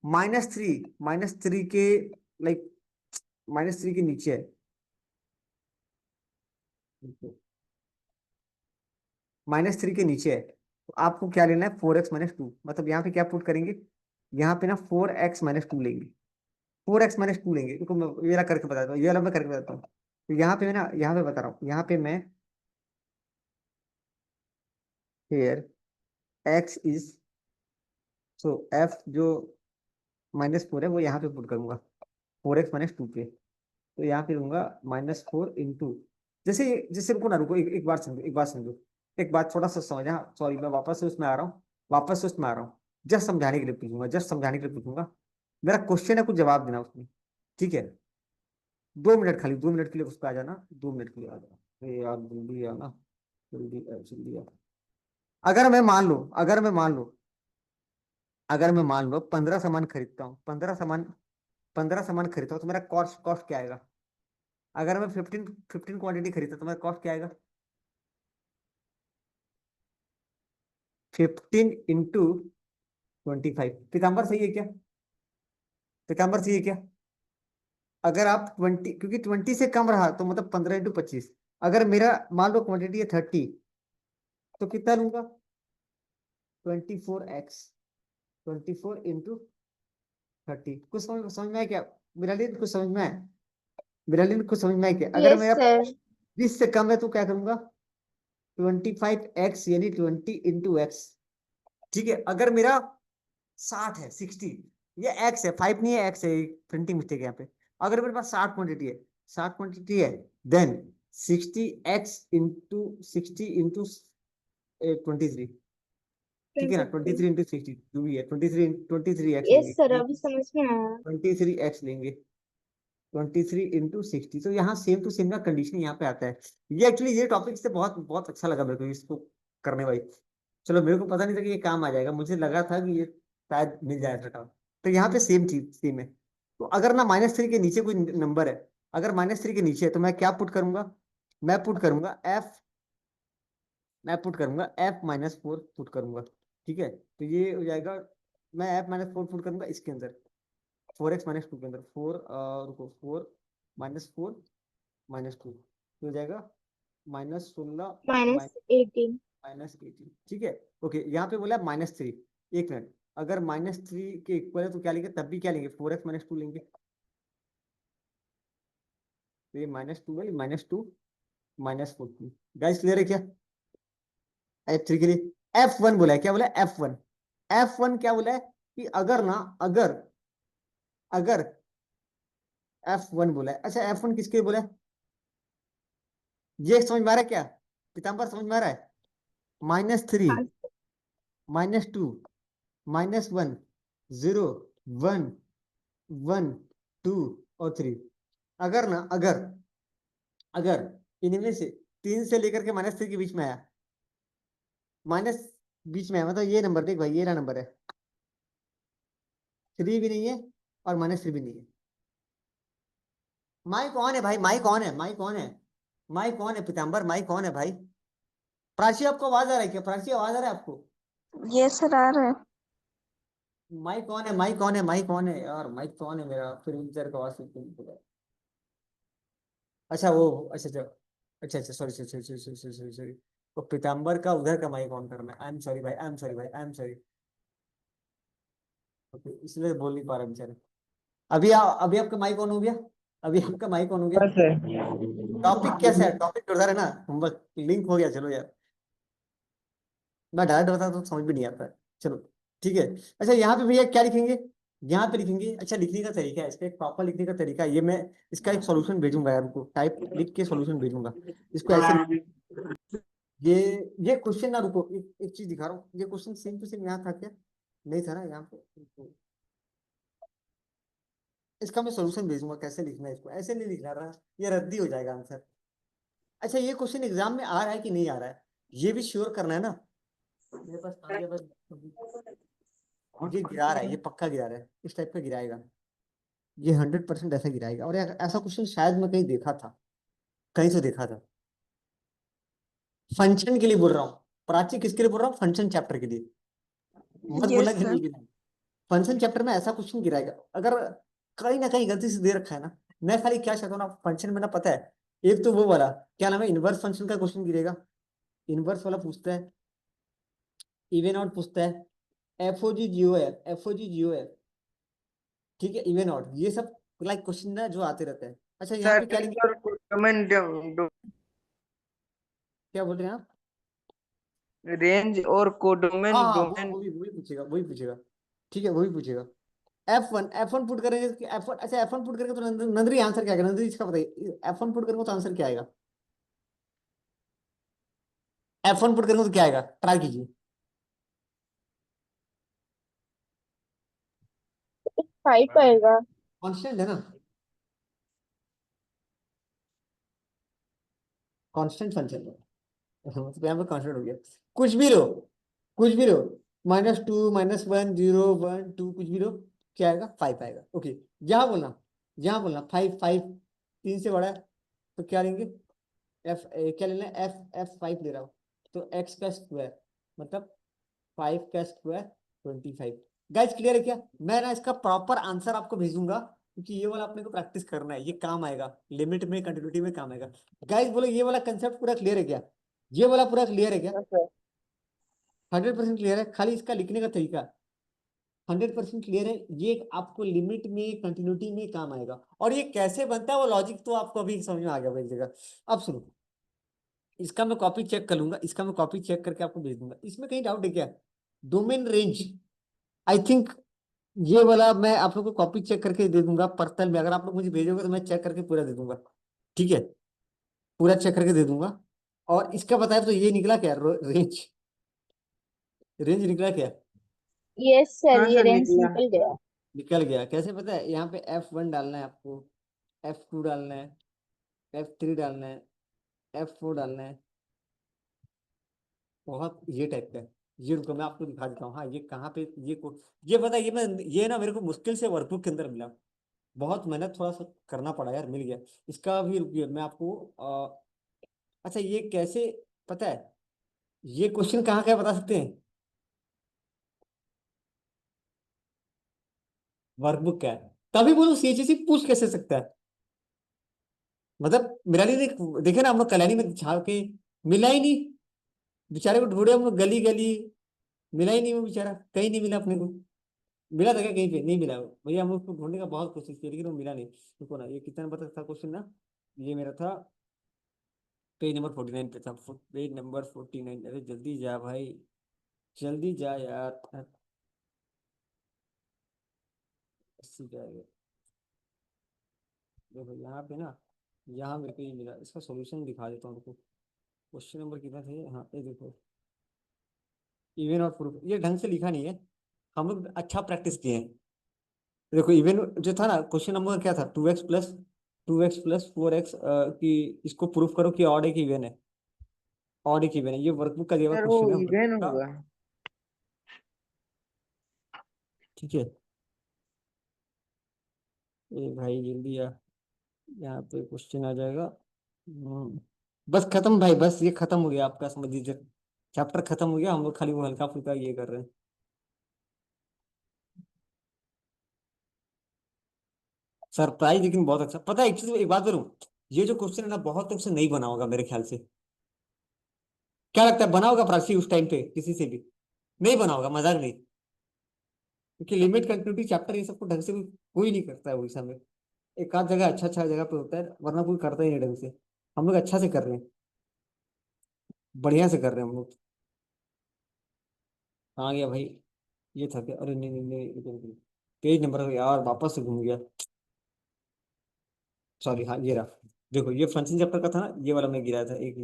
-3 के लाइक -3 के नीचे है, -3 के नीचे है, तो आपको क्या लेना है, 4x - 2, मतलब यहाँ पे क्या पुट करेंगे, यहाँ पे ना 4x - 2 लेंगे, 4x - 2 लेंगे, क्योंकि मैं ये वाला करके बताता हूँ, ये वाला मैं करके बताता हूँ। तो यहाँ पे मैं ना, यहाँ पे बता रहा हूँ, यहाँ पे मैं here x is, so f जो -4 है वो यहाँ पे पुट करूंगा, 4x - 2 पे, तो यहाँ पे लूंगा -4 इंटू, जैसे जैसे रुको ना, रुको एक बार समझो, एक बात समझो, एक बात थोड़ा सा समझा, सॉरी मैं वापस से उसमें आ रहा हूँ, वापस से उसमें आ रहा हूँ, जस्ट समझाने के लिए पूछूंगा, जस्ट समझाने के लिए पूछूंगा, मेरा क्वेश्चन है, कुछ जवाब देना उसमें। ठीक है, 2 मिनट, खाली 2 मिनट के लिए उस पर आ जाना, 2 मिनट के लिए आ जाना, अरे यार जल्दी आना, जल्दी जल्दी आ। अगर मैं मान लो अगर मैं मान लो 15 सामान खरीदता हूँ, 15 सामान खरीदता हूँ तो मेरा कॉस्ट कॉस्ट क्या आएगा? अगर मैं 15 क्वांटिटी खरीदता तो मेरा कॉस्ट क्या आएगा? 15 × 25। पीताम्बर सही है क्या? पीताम्बर सही है क्या? अगर आप 20, क्योंकि 20 से कम रहा तो मतलब 15 × 25। अगर मेरा मान लो क्वांटिटी है 30, तो कितना लूंगा? 24x, 24 × 30। कुछ समझ समझ में है क्या? मेरा लिए कुछ समझ में है? मेरा लिए कुछ समझ में है क्या? अगर Yes, मेरा sir. 20 से कम है तो क्या करूंगा? 25x यानी 20 × x। ठीक है। अगर मेरा 60 है, 60, ये x है, 5 नहीं है, x है, प्रिंटिंग मिस्टेक है यहाँ पे। अगर मेरे पास 60 क्वांटिटी है, 60 क्वांटिटी है, देन 60x × 23। ठीक है ना? 23 × 60 जो भी है, 23x Yes, sir. लेंगे, अभी समझ में आया. 23x लेंगे, 23 × 60। तो यहाँ सेम टू सेम का कंडीशन यहाँ पे आता है। ये एक्चुअली ये टॉपिक से बहुत बहुत अच्छा लगा मेरे को इसको करने भाई। चलो, मेरे को पता नहीं था कि ये काम आ जाएगा, मुझे लगा था कि ये शायद मिल जाएगा काम। तो यहाँ पे सेम चीज सेम है। तो अगर ना -3 के नीचे कोई नंबर है, अगर -3 के नीचे है तो मैं क्या पुट करूंगा? मैं पुट करूंगा F-4 पुट करूंगा। ठीक है, तो ये हो जाएगा, मैं F-4 पुट करूंगा इसके अंदर, 4x-2 के अंदर, 4 रुको, 4 -4 -2 हो जाएगा -16 -18. -18। ठीक है। ओके, यहाँ पे बोला -3। एक मिनट, अगर -3 के इक्वल है तो क्या लेंगे? तब भी क्या लेंगे? 4x-2 लेंगे। तो ये -2 है, -2 -14। गाइस क्लियर है क्या? F3 के लिए F1 बोला है, क्या बोला है? F1 क्या बोला है कि अगर ना, अगर F1 बोला है। अच्छा, F1 किसके लिए बोला है? ये समझ में आ रहा है क्या? पीताम्बर समझ में आ रहा है? -3 हाँ. -2 -1 0 1 1 2 और 3। अगर ना, अगर इनमें से 3 से लेकर के -3 के बीच में आया, माइनस बीच में आया, मतलब ये नंबर देख भाई, ये रहा नंबर है, 3 भी नहीं है और -3 भी नहीं है। माई कौन है भाई? माई कौन है? माई कौन है? माई कौन है पीताम्बर? माई कौन है भाई? प्राची, आपको आवाज आ रहा है क्या? प्राची, आवाज आ रहा है आपको? ये सर आ रहा है. माई कौन है? माई कौन है? माई कौन है यार? माई कौन है मेरा? फिर विचार का आवाज सुनते हैं। अच्छा वो, अच्छा अच्छा, अच्छा अच्छा, sorry sorry sorry sorry sorry sorry sorry. वो पीताम्बर का उधर का माई कौन करना है? आई एम सॉरी भाई, आई एम सॉरी भाई, आई एम सॉरी। ओके, इसलिए बोल नहीं पा रहा बेचारे। अभी आपका माइक ऑन हो गया? अभी आपका माइक ऑन हो गया? हाँ सर. टॉपिक कैसा है? टॉपिक जोरदार है ना? हम बस लिंक हो गया, चलो यार। मैं डायरेक्ट बता तो समझ भी नहीं आता है। चलो ठीक है। अच्छा, यहाँ पे भैया क्या लिखेंगे? यहाँ पे लिखेंगे। अच्छा, लिखने का तरीका है इसका, एक प्रॉपर लिखने का तरीका है ये। मैं इसका एक सॉल्यूशन भेजूंगा यार, उनको टाइप लिख के सॉल्यूशन भेजूंगा। इसको ऐसे ये ये क्वेश्चन ना, रुको, एक चीज दिखा रहा हूँ। ये क्वेश्चन सेम टू सेम यहाँ था क्या? नहीं था ना यहाँ पे? इसका मैं सॉल्यूशन भेजूंगा, कैसे लिखना है इसको। ऐसे नहीं लिखना रहा, ये रद्दी हो जाएगा आंसर। अच्छा, ये क्वेश्चन एग्जाम में आ रहा है कि नहीं आ रहा है, ये भी श्योर करना है ना। मेरे पास आ गया बस। ये गिरा रहा है, ये पक्का गिरा रहा है, इस टाइप का गिराएगा। ये 100% ऐसा गिराएगा। और ऐसा क्वेश्चन शायद मैं कहीं देखा था, कहीं से देखा था। फंक्शन के लिए बोल रहा हूँ प्राची, किसके लिए बोल रहा हूँ? फंक्शन चैप्टर के लिए। मत बोलना यस कि सर. नहीं गिरा। फंक्शन चैप्टर में ऐसा क्वेश्चन गिराएगा अगर कहीं ना कहीं गलती से दे रखा है ना। मैं खाली क्या चाहता हूँ ना, फंक्शन में ना, पता है, एक तो वो वाला क्या नाम है, इनवर्स फंक्शन का क्वेश्चन गिरेगा। इनवर्स वाला पूछता है, इवन आउट पूछता है, एफ ओ जी जियो एफ। ठीक है, इवन आउट, ये सब लाइक क्वेश्चन ना जो आते रहते हैं। अच्छा, यहाँ पे क्या सर लिखेंगे? और डोमेन क्या बोल रहे हैं आप? रेंज और कोडोमेन हाँ हाँ, डोमेन. वही पूछेगा, वही पूछेगा। ठीक है, वही पूछेगा। F1 पुट करेंगे कि F1, अच्छा F1 पुट करेंगे तो नंदरी आंसर क्या आएगा? नंदरी इसका बताइए, F1 पुट करेंगे तो आंसर क्या आएगा? F1 पुट करेंगे तो क्या आएगा? ट्राई कीजिए। 5 आएगा. कांस्टेंट है ना? कांस्टेंट फंक्शन है। हाँ, तो यहाँ पे कांस्टेंट हो गया। कुछ भी लो, कुछ भी लो, -2 -1 0 1 2 कुछ भी लो, क्या आएगा 5 आएगा। ओके, यहाँ बोलना 5 5 3 से बड़ा है तो क्या लेंगे क्या लेना है F5 ले रहा हूँ तो x का स्क्वायर मतलब 5 का स्क्वायर 25। गाइस क्लियर है क्या? मैं ना इसका प्रॉपर आंसर आपको भेजूंगा क्योंकि ये वाला अपने को प्रैक्टिस करना है, ये काम आएगा, लिमिट में कंटिन्यूटी में काम आएगा। गाइस बोलो ये वाला कंसेप्ट पूरा क्लियर है क्या? ये वाला पूरा क्लियर है क्या? Yes, sir. 100% क्लियर है, खाली इसका लिखने का तरीका 100% क्लियर है। ये आपको लिमिट में कंटिन्यूटी में काम आएगा और ये कैसे बनता है वो लॉजिक तो आपको अभी समझ में आ गया एक जगह। अब सुनो, इसका मैं कॉपी चेक कर लूंगा, इसका मैं कॉपी चेक करके आपको भेज दूंगा। इसमें कहीं डाउट है क्या? डोमेन रेंज आई थिंक ये वाला मैं आप लोग को कॉपी चेक करके दे दूंगा पर्सनल में, अगर आप लोग मुझे भेजोगे तो मैं चेक करके पूरा दे दूंगा, ठीक है? पूरा चेक करके दे दूंगा। और इसका बताया तो ये निकला क्या रेंज, रेंज निकला क्या? Yes, sir. हाँ ये सर रेंज निकला। निकल गया। निकल गया कैसे पता है? यहाँ पे F1 डालना है आपको, F2 डालना है, F3 डालना है, F4 डालना है, बहुत ये टाइप का है। ये रुको मैं आपको दिखा देता हूँ। हाँ ये कहाँ पे ये पता है ये ना मेरे को मुश्किल से वर्कबुक के अंदर मिला, बहुत मेहनत थोड़ा सा करना पड़ा यार, मिल गया। इसका भी रुकिए मैं आपको अच्छा ये कैसे पता है? ये क्वेश्चन कहाँ का है बता सकते हैं? वर्कबुक का है, तभी बोलो सीएचएससी पूछ कैसे सकता है? मतलब मेरा लिए देखे ना हम लोग कल्याणी में झाड़ के मिला ही नहीं, बेचारे को ढूंढे हम लोग गली गली, मिला ही नहीं वो बेचारा, कहीं नहीं मिला अपने को। मिला था क्या कहीं पे? नहीं मिला वो। भैया हम लोग उसको ढूंढने का बहुत कोशिश की लेकिन वो मिला नहीं। रुको ना, ये कितना नंबर तक था क्वेश्चन ना? ये मेरा था पेज नंबर 49 पे था, पेज नंबर 49। अरे जल्दी जा भाई, जल्दी जा यार। अस्सी का है। देखो यहाँ पे ना, यहाँ मेरे को ये मिला, इसका सॉल्यूशन दिखा देता हूँ रुको। क्वेश्चन नंबर कितना था ये? हाँ ये देखो, इवन और प्रूफ, ये ढंग से लिखा नहीं है, हम लोग अच्छा प्रैक्टिस किए हैं। देखो इवन जो था ना, क्वेश्चन नंबर क्या था? 2x + 4x कि इसको प्रूफ करो कि ऑड एक इवन है, ऑड एक इवन है। ये वर्कबुक का दिया हुआ सर वो क्वेश्चन है वर्कबुक इवेन का, होगा। ठीक है? ए भाई जल्दी आ, यहाँ पे क्वेश्चन आ जाएगा। बस खत्म भाई, बस ये खत्म हो गया आपका, समझ लीजिए चैप्टर खत्म हो गया। हम लोग खाली वो हल्का फुल्का ये कर रहे हैं। सरप्राइज लेकिन बहुत अच्छा। पता है एक चीज, एक बात करूं, ये जो क्वेश्चन है ना बहुत तुमसे नहीं बना होगा मेरे ख्याल से। क्या लगता है बना होगा प्राची उस टाइम पे किसी से भी? नहीं बना होगा, मजाक नहीं, क्योंकि लिमिट कंटिन्यूटी चैप्टर ये सबको ढंग से कोई नहीं करता है वही समय। एक आध जगह अच्छा अच्छा जगह पे होता है, वरना कोई करता ही नहीं ढंग से। हम लोग अच्छा से कर रहे हैं, बढ़िया से कर रहे हैं हम लोग। आ गया भाई, ये था क्या? अरे नहीं नहीं नहीं, पेज नंबर यार वापस से घूम गया, सॉरी। हाँ ये रहा, देखो ये फंक्शन चैप्टर का था ना, ये वाला मैं गिराया था। एक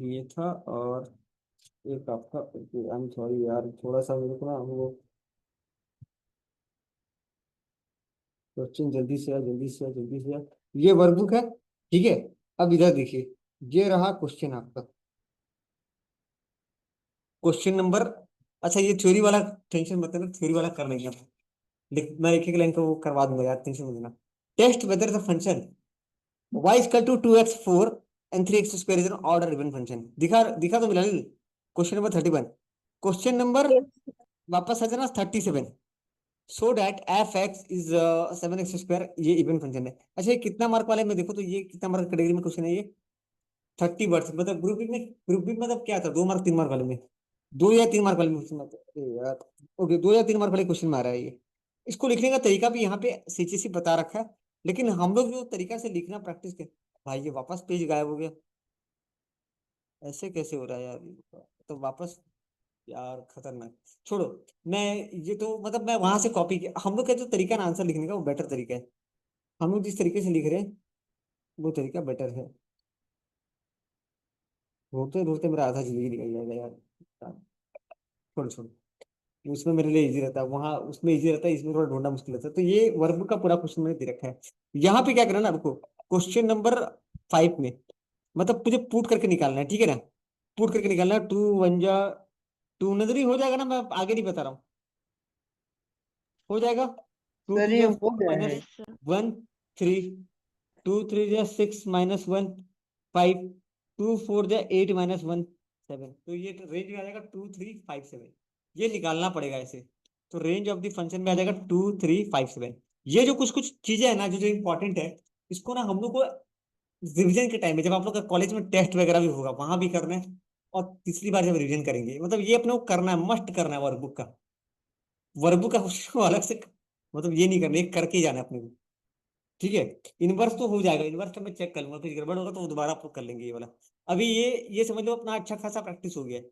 ये था और एक आपका, आई एम सॉरी यार, थोड़ा सा मेरे को ना वो क्वेश्चन जल्दी से आ, जल्दी से आ, जल्दी से आ। ये वर्कबुक है, ठीक है? अब इधर देखिए, ये रहा क्वेश्चन आपका, क्वेश्चन नंबर। अच्छा ये थ्योरी वाला टेंशन मत लेना, थ्योरी वाला कर लेंगे हम। मैं एक एक लाइन को वो करवा दूंगा यार, टेंशन मत लेना। Test whether the function y equal to 2x4 and 3x² is an order even function. दिखा दिखा तो मिला नहीं? Question number 31, question number Yes. वापस आ जाना 37। So that f(x) is 7x², ये इवन फंक्शन है। अच्छा ये कितना मार्क वाले में देखो तो, ये कितना मार्क कैटेगरी में क्वेश्चन है ये? 30 वर्ड्स, मतलब ग्रुप बी मतलब क्या था, 2 मार्क 3 मार्क वाले में, 2 या 3 मार्क वाले में क्वेश्चन आता है। अरे यार ओके, 2 या 3 मार्क वाले क्वेश्चन में आ रहा है ये। इसको लिखने का तरीका भी यहाँ पे सीचीसी बता रखा है, लेकिन हम लोग जो तरीका से लिखना प्रैक्टिस कर। भाई ये वापस पेज गायब हो गया, ऐसे कैसे हो रहा है यार? तो वापस, यार खतरनाक, छोड़ो। मैं ये तो मतलब मैं वहां से कॉपी किया। हम लोग का जो तरीका है ना आंसर लिखने का, वो बेटर तरीका है। हम लोग जिस तरीके से लिख रहे हैं वो तरीका बेटर है। रोते रोते मेरा आधा जिंदगी निकल जाएगा यार, छोड़ छोड़। उसमें मेरे लिए इजी रहता है, वहां उसमें इजी रहता है, इसमें थोड़ा ढूंढना मुश्किल रहता है। तो ये वर्कबुक का पूरा क्वेश्चन मैंने दे रखा है। यहाँ पे क्या करना ना, रुको, क्वेश्चन नंबर 5 में मतलब मुझे पुट करके निकालना है, ठीक है ना? पुट करके निकालना है, 2 1 जा टू नजरी हो जाएगा ना, मैं आगे नहीं बता रहा हूँ, हो जाएगा। टू सर टू ये जा हो गया है। Minus Yes, sir. 1 3, 2 3 जा 6 माइनस 1 5, 2 4 जा 8 माइनस 1 7। तो ये रेंज में आ जाएगा 2 3 5 7। ये निकालना पड़ेगा ऐसे। तो रेंज ऑफ द फंक्शन में आ जाएगा 2 3 5 7। ये जो कुछ कुछ चीजें है ना जो जो इंपॉर्टेंट है, इसको ना हम लोग को रिवीजन के टाइम में, जब आप लोग का कॉलेज में टेस्ट वगैरह भी होगा वहां भी करना है, और तीसरी बार जब रिवीजन करेंगे, मतलब ये अपने को करना है, मस्ट करना है वर्कबुक का। वर्कबुक का उसको अलग से मतलब ये नहीं करना, एक करके ही जाना है अपने को। ठीक है। इनवर्स तो हो जाएगा, इनवर्स तो मैं चेक कर लूंगा, कुछ गड़बड़ होगा तो वो दोबारा आप लोग कर लेंगे ये वाला। अभी ये समझ लो अपना अच्छा खासा प्रैक्टिस हो गया है।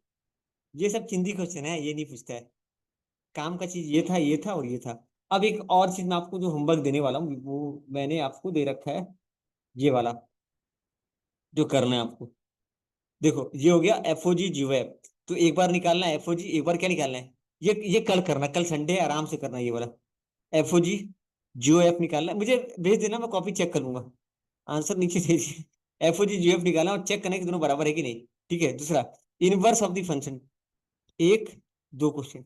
ये सब चिंदी क्वेश्चन है, ये नहीं पूछता है। काम का चीज ये था, ये था और ये था। अब एक और चीज मैं आपको जो होमवर्क देने वाला हूँ वो मैंने आपको दे रखा है, ये वाला जो करना है आपको। देखो ये हो गया एफओजी जीओएफ। तो एक बार निकालना है एफओजी, एक बार क्या निकालना है, ये कल करना, कल संडे है, आराम से करना है ये वाला। एफओजी जीओएफ निकालना है, मुझे भेज देना, मैं कॉपी चेक कर लूंगा। आंसर नीचे दे दीजिए। एफओजी जीओएफ निकालना और चेक करना कि दोनों बराबर है कि नहीं। ठीक है। दूसरा, इनवर्स ऑफ द फंक्शन, एक दो क्वेश्चन।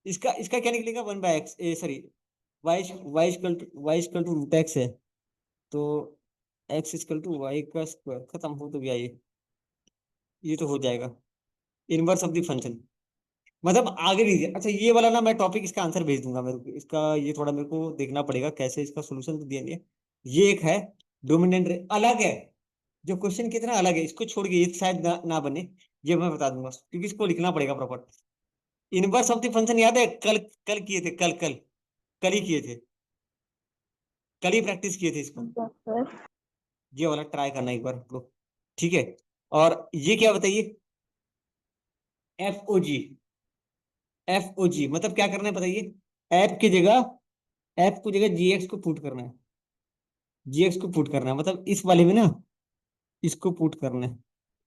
इसका इसका क्या निकलेगा, 1/x, sorry, y y equal to root x है, तो एक्स इक्वल टू वाई का स्क्वायर। खत्म हो तो गया ये तो हो जाएगा इनवर्स ऑफ द फंक्शन। मतलब आगे लीजिए। अच्छा ये वाला ना मैं टॉपिक इसका आंसर भेज दूंगा, मेरे को इसका ये थोड़ा मेरे को देखना पड़ेगा कैसे, इसका सोल्यूशन तो दिया नहीं है। ये एक है डोमिनेंट अलग है, जो क्वेश्चन कितना अलग है, इसको छोड़ के ये शायद ना बने, ये मैं बता दूंगा क्योंकि इसको लिखना पड़ेगा proper. Inverse of the function याद है, कल कल किए थे, कल कल कल ही किए थे, कल ही प्रैक्टिस किए थे इसको। Yes, sir. ये वाला ट्राई करना एक बार आप लोग। ठीक है। और ये क्या बताइए, एफ ओ जी। एफ ओ जी मतलब क्या करना है बताइए, एफ की जगह, एफ को जगह जी एक्स को पुट करना है, जी एक्स को पुट करना है, मतलब इस वाले में ना इसको पुट करना है,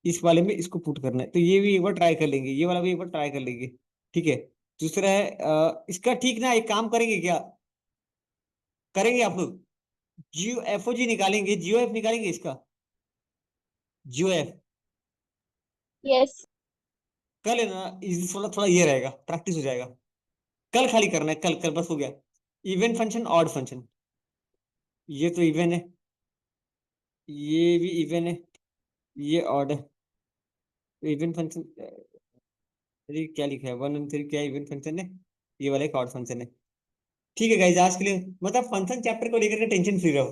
इस वाले में इसको पुट करना है। तो ये भी एक बार ट्राई कर लेंगे, ये वाला भी एक बार ट्राई कर लेंगे। ठीक है। दूसरा है इसका, ठीक ना, एक काम करेंगे क्या, करेंगे आप लोग, जियो एफ ओ जी निकालेंगे, जियो एफ निकालेंगे इसका, जियो एफ। Yes. कल है ना, इस थोड़ा थोड़ा ये रहेगा, प्रैक्टिस हो जाएगा। कल खाली करना है, कल कल बस हो गया। इवन फंक्शन, ऑड फंक्शन, ये तो इवन है, ये भी इवन है, ये ऑड है। इवन फंक्शन, अरे क्या लिखा है, 1 और 3 क्या इवन फंक्शन है, ये वाला एक ऑड फंक्शन है। ठीक है गाइस, आज के लिए मतलब फंक्शन चैप्टर को लेकर के टेंशन फ्री रहो,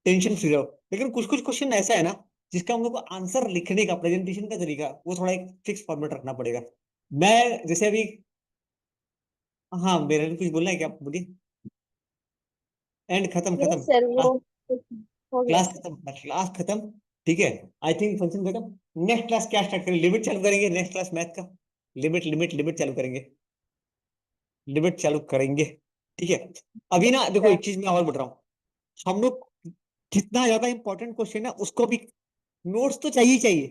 टेंशन फ्री रहो। लेकिन कुछ कुछ क्वेश्चन ऐसा है ना जिसका हम लोग को आंसर लिखने का, प्रेजेंटेशन का तरीका, वो थोड़ा एक फिक्स फॉर्मेट रखना पड़ेगा। मैं जैसे अभी, हाँ मेरे लिए कुछ बोलना है क्या, आप बोलिए। एंड खत्म Yes, खत्म, sir. वो हो गया. क्लास खत्म, क्लास खत्म। ठीक है। आई थिंक फंक्शन खत्म। नेक्स्ट क्लास क्या स्टार्ट करेंगे, लिमिट चालू करेंगे, नेक्स्ट क्लास मैथ का लिमिट लिमिट लिमिट चालू करेंगे, लिमिट चालू करेंगे। ठीक है। अभी ना देखो एक चीज मैं और बता रहा हूँ, हम लोग जितना ज्यादा इंपॉर्टेंट क्वेश्चन है उसको भी, नोट्स तो चाहिए ही चाहिए,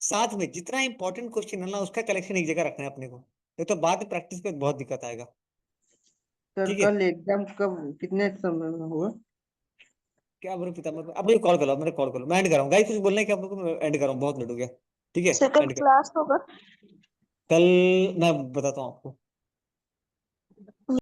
साथ में जितना इंपॉर्टेंट क्वेश्चन है ना उसका कलेक्शन एक जगह रखना है अपने को, नहीं तो बाद में प्रैक्टिस पे बहुत दिक्कत आएगा। सर ठीक है। कल एग्जाम कब कितने समय में होगा? क्या बोलो पिता, अब मुझे कॉल करो, मेरे कॉल करो, मैं एंड कर रहा हूँ गाइस, कुछ बोलना है क्या आप लोगों को, मैं एंड कर रहा हूँ, बहुत लेट हो गया। ठीक है। Second एंड कर, class होगा. कल मैं बताता हूँ आपको।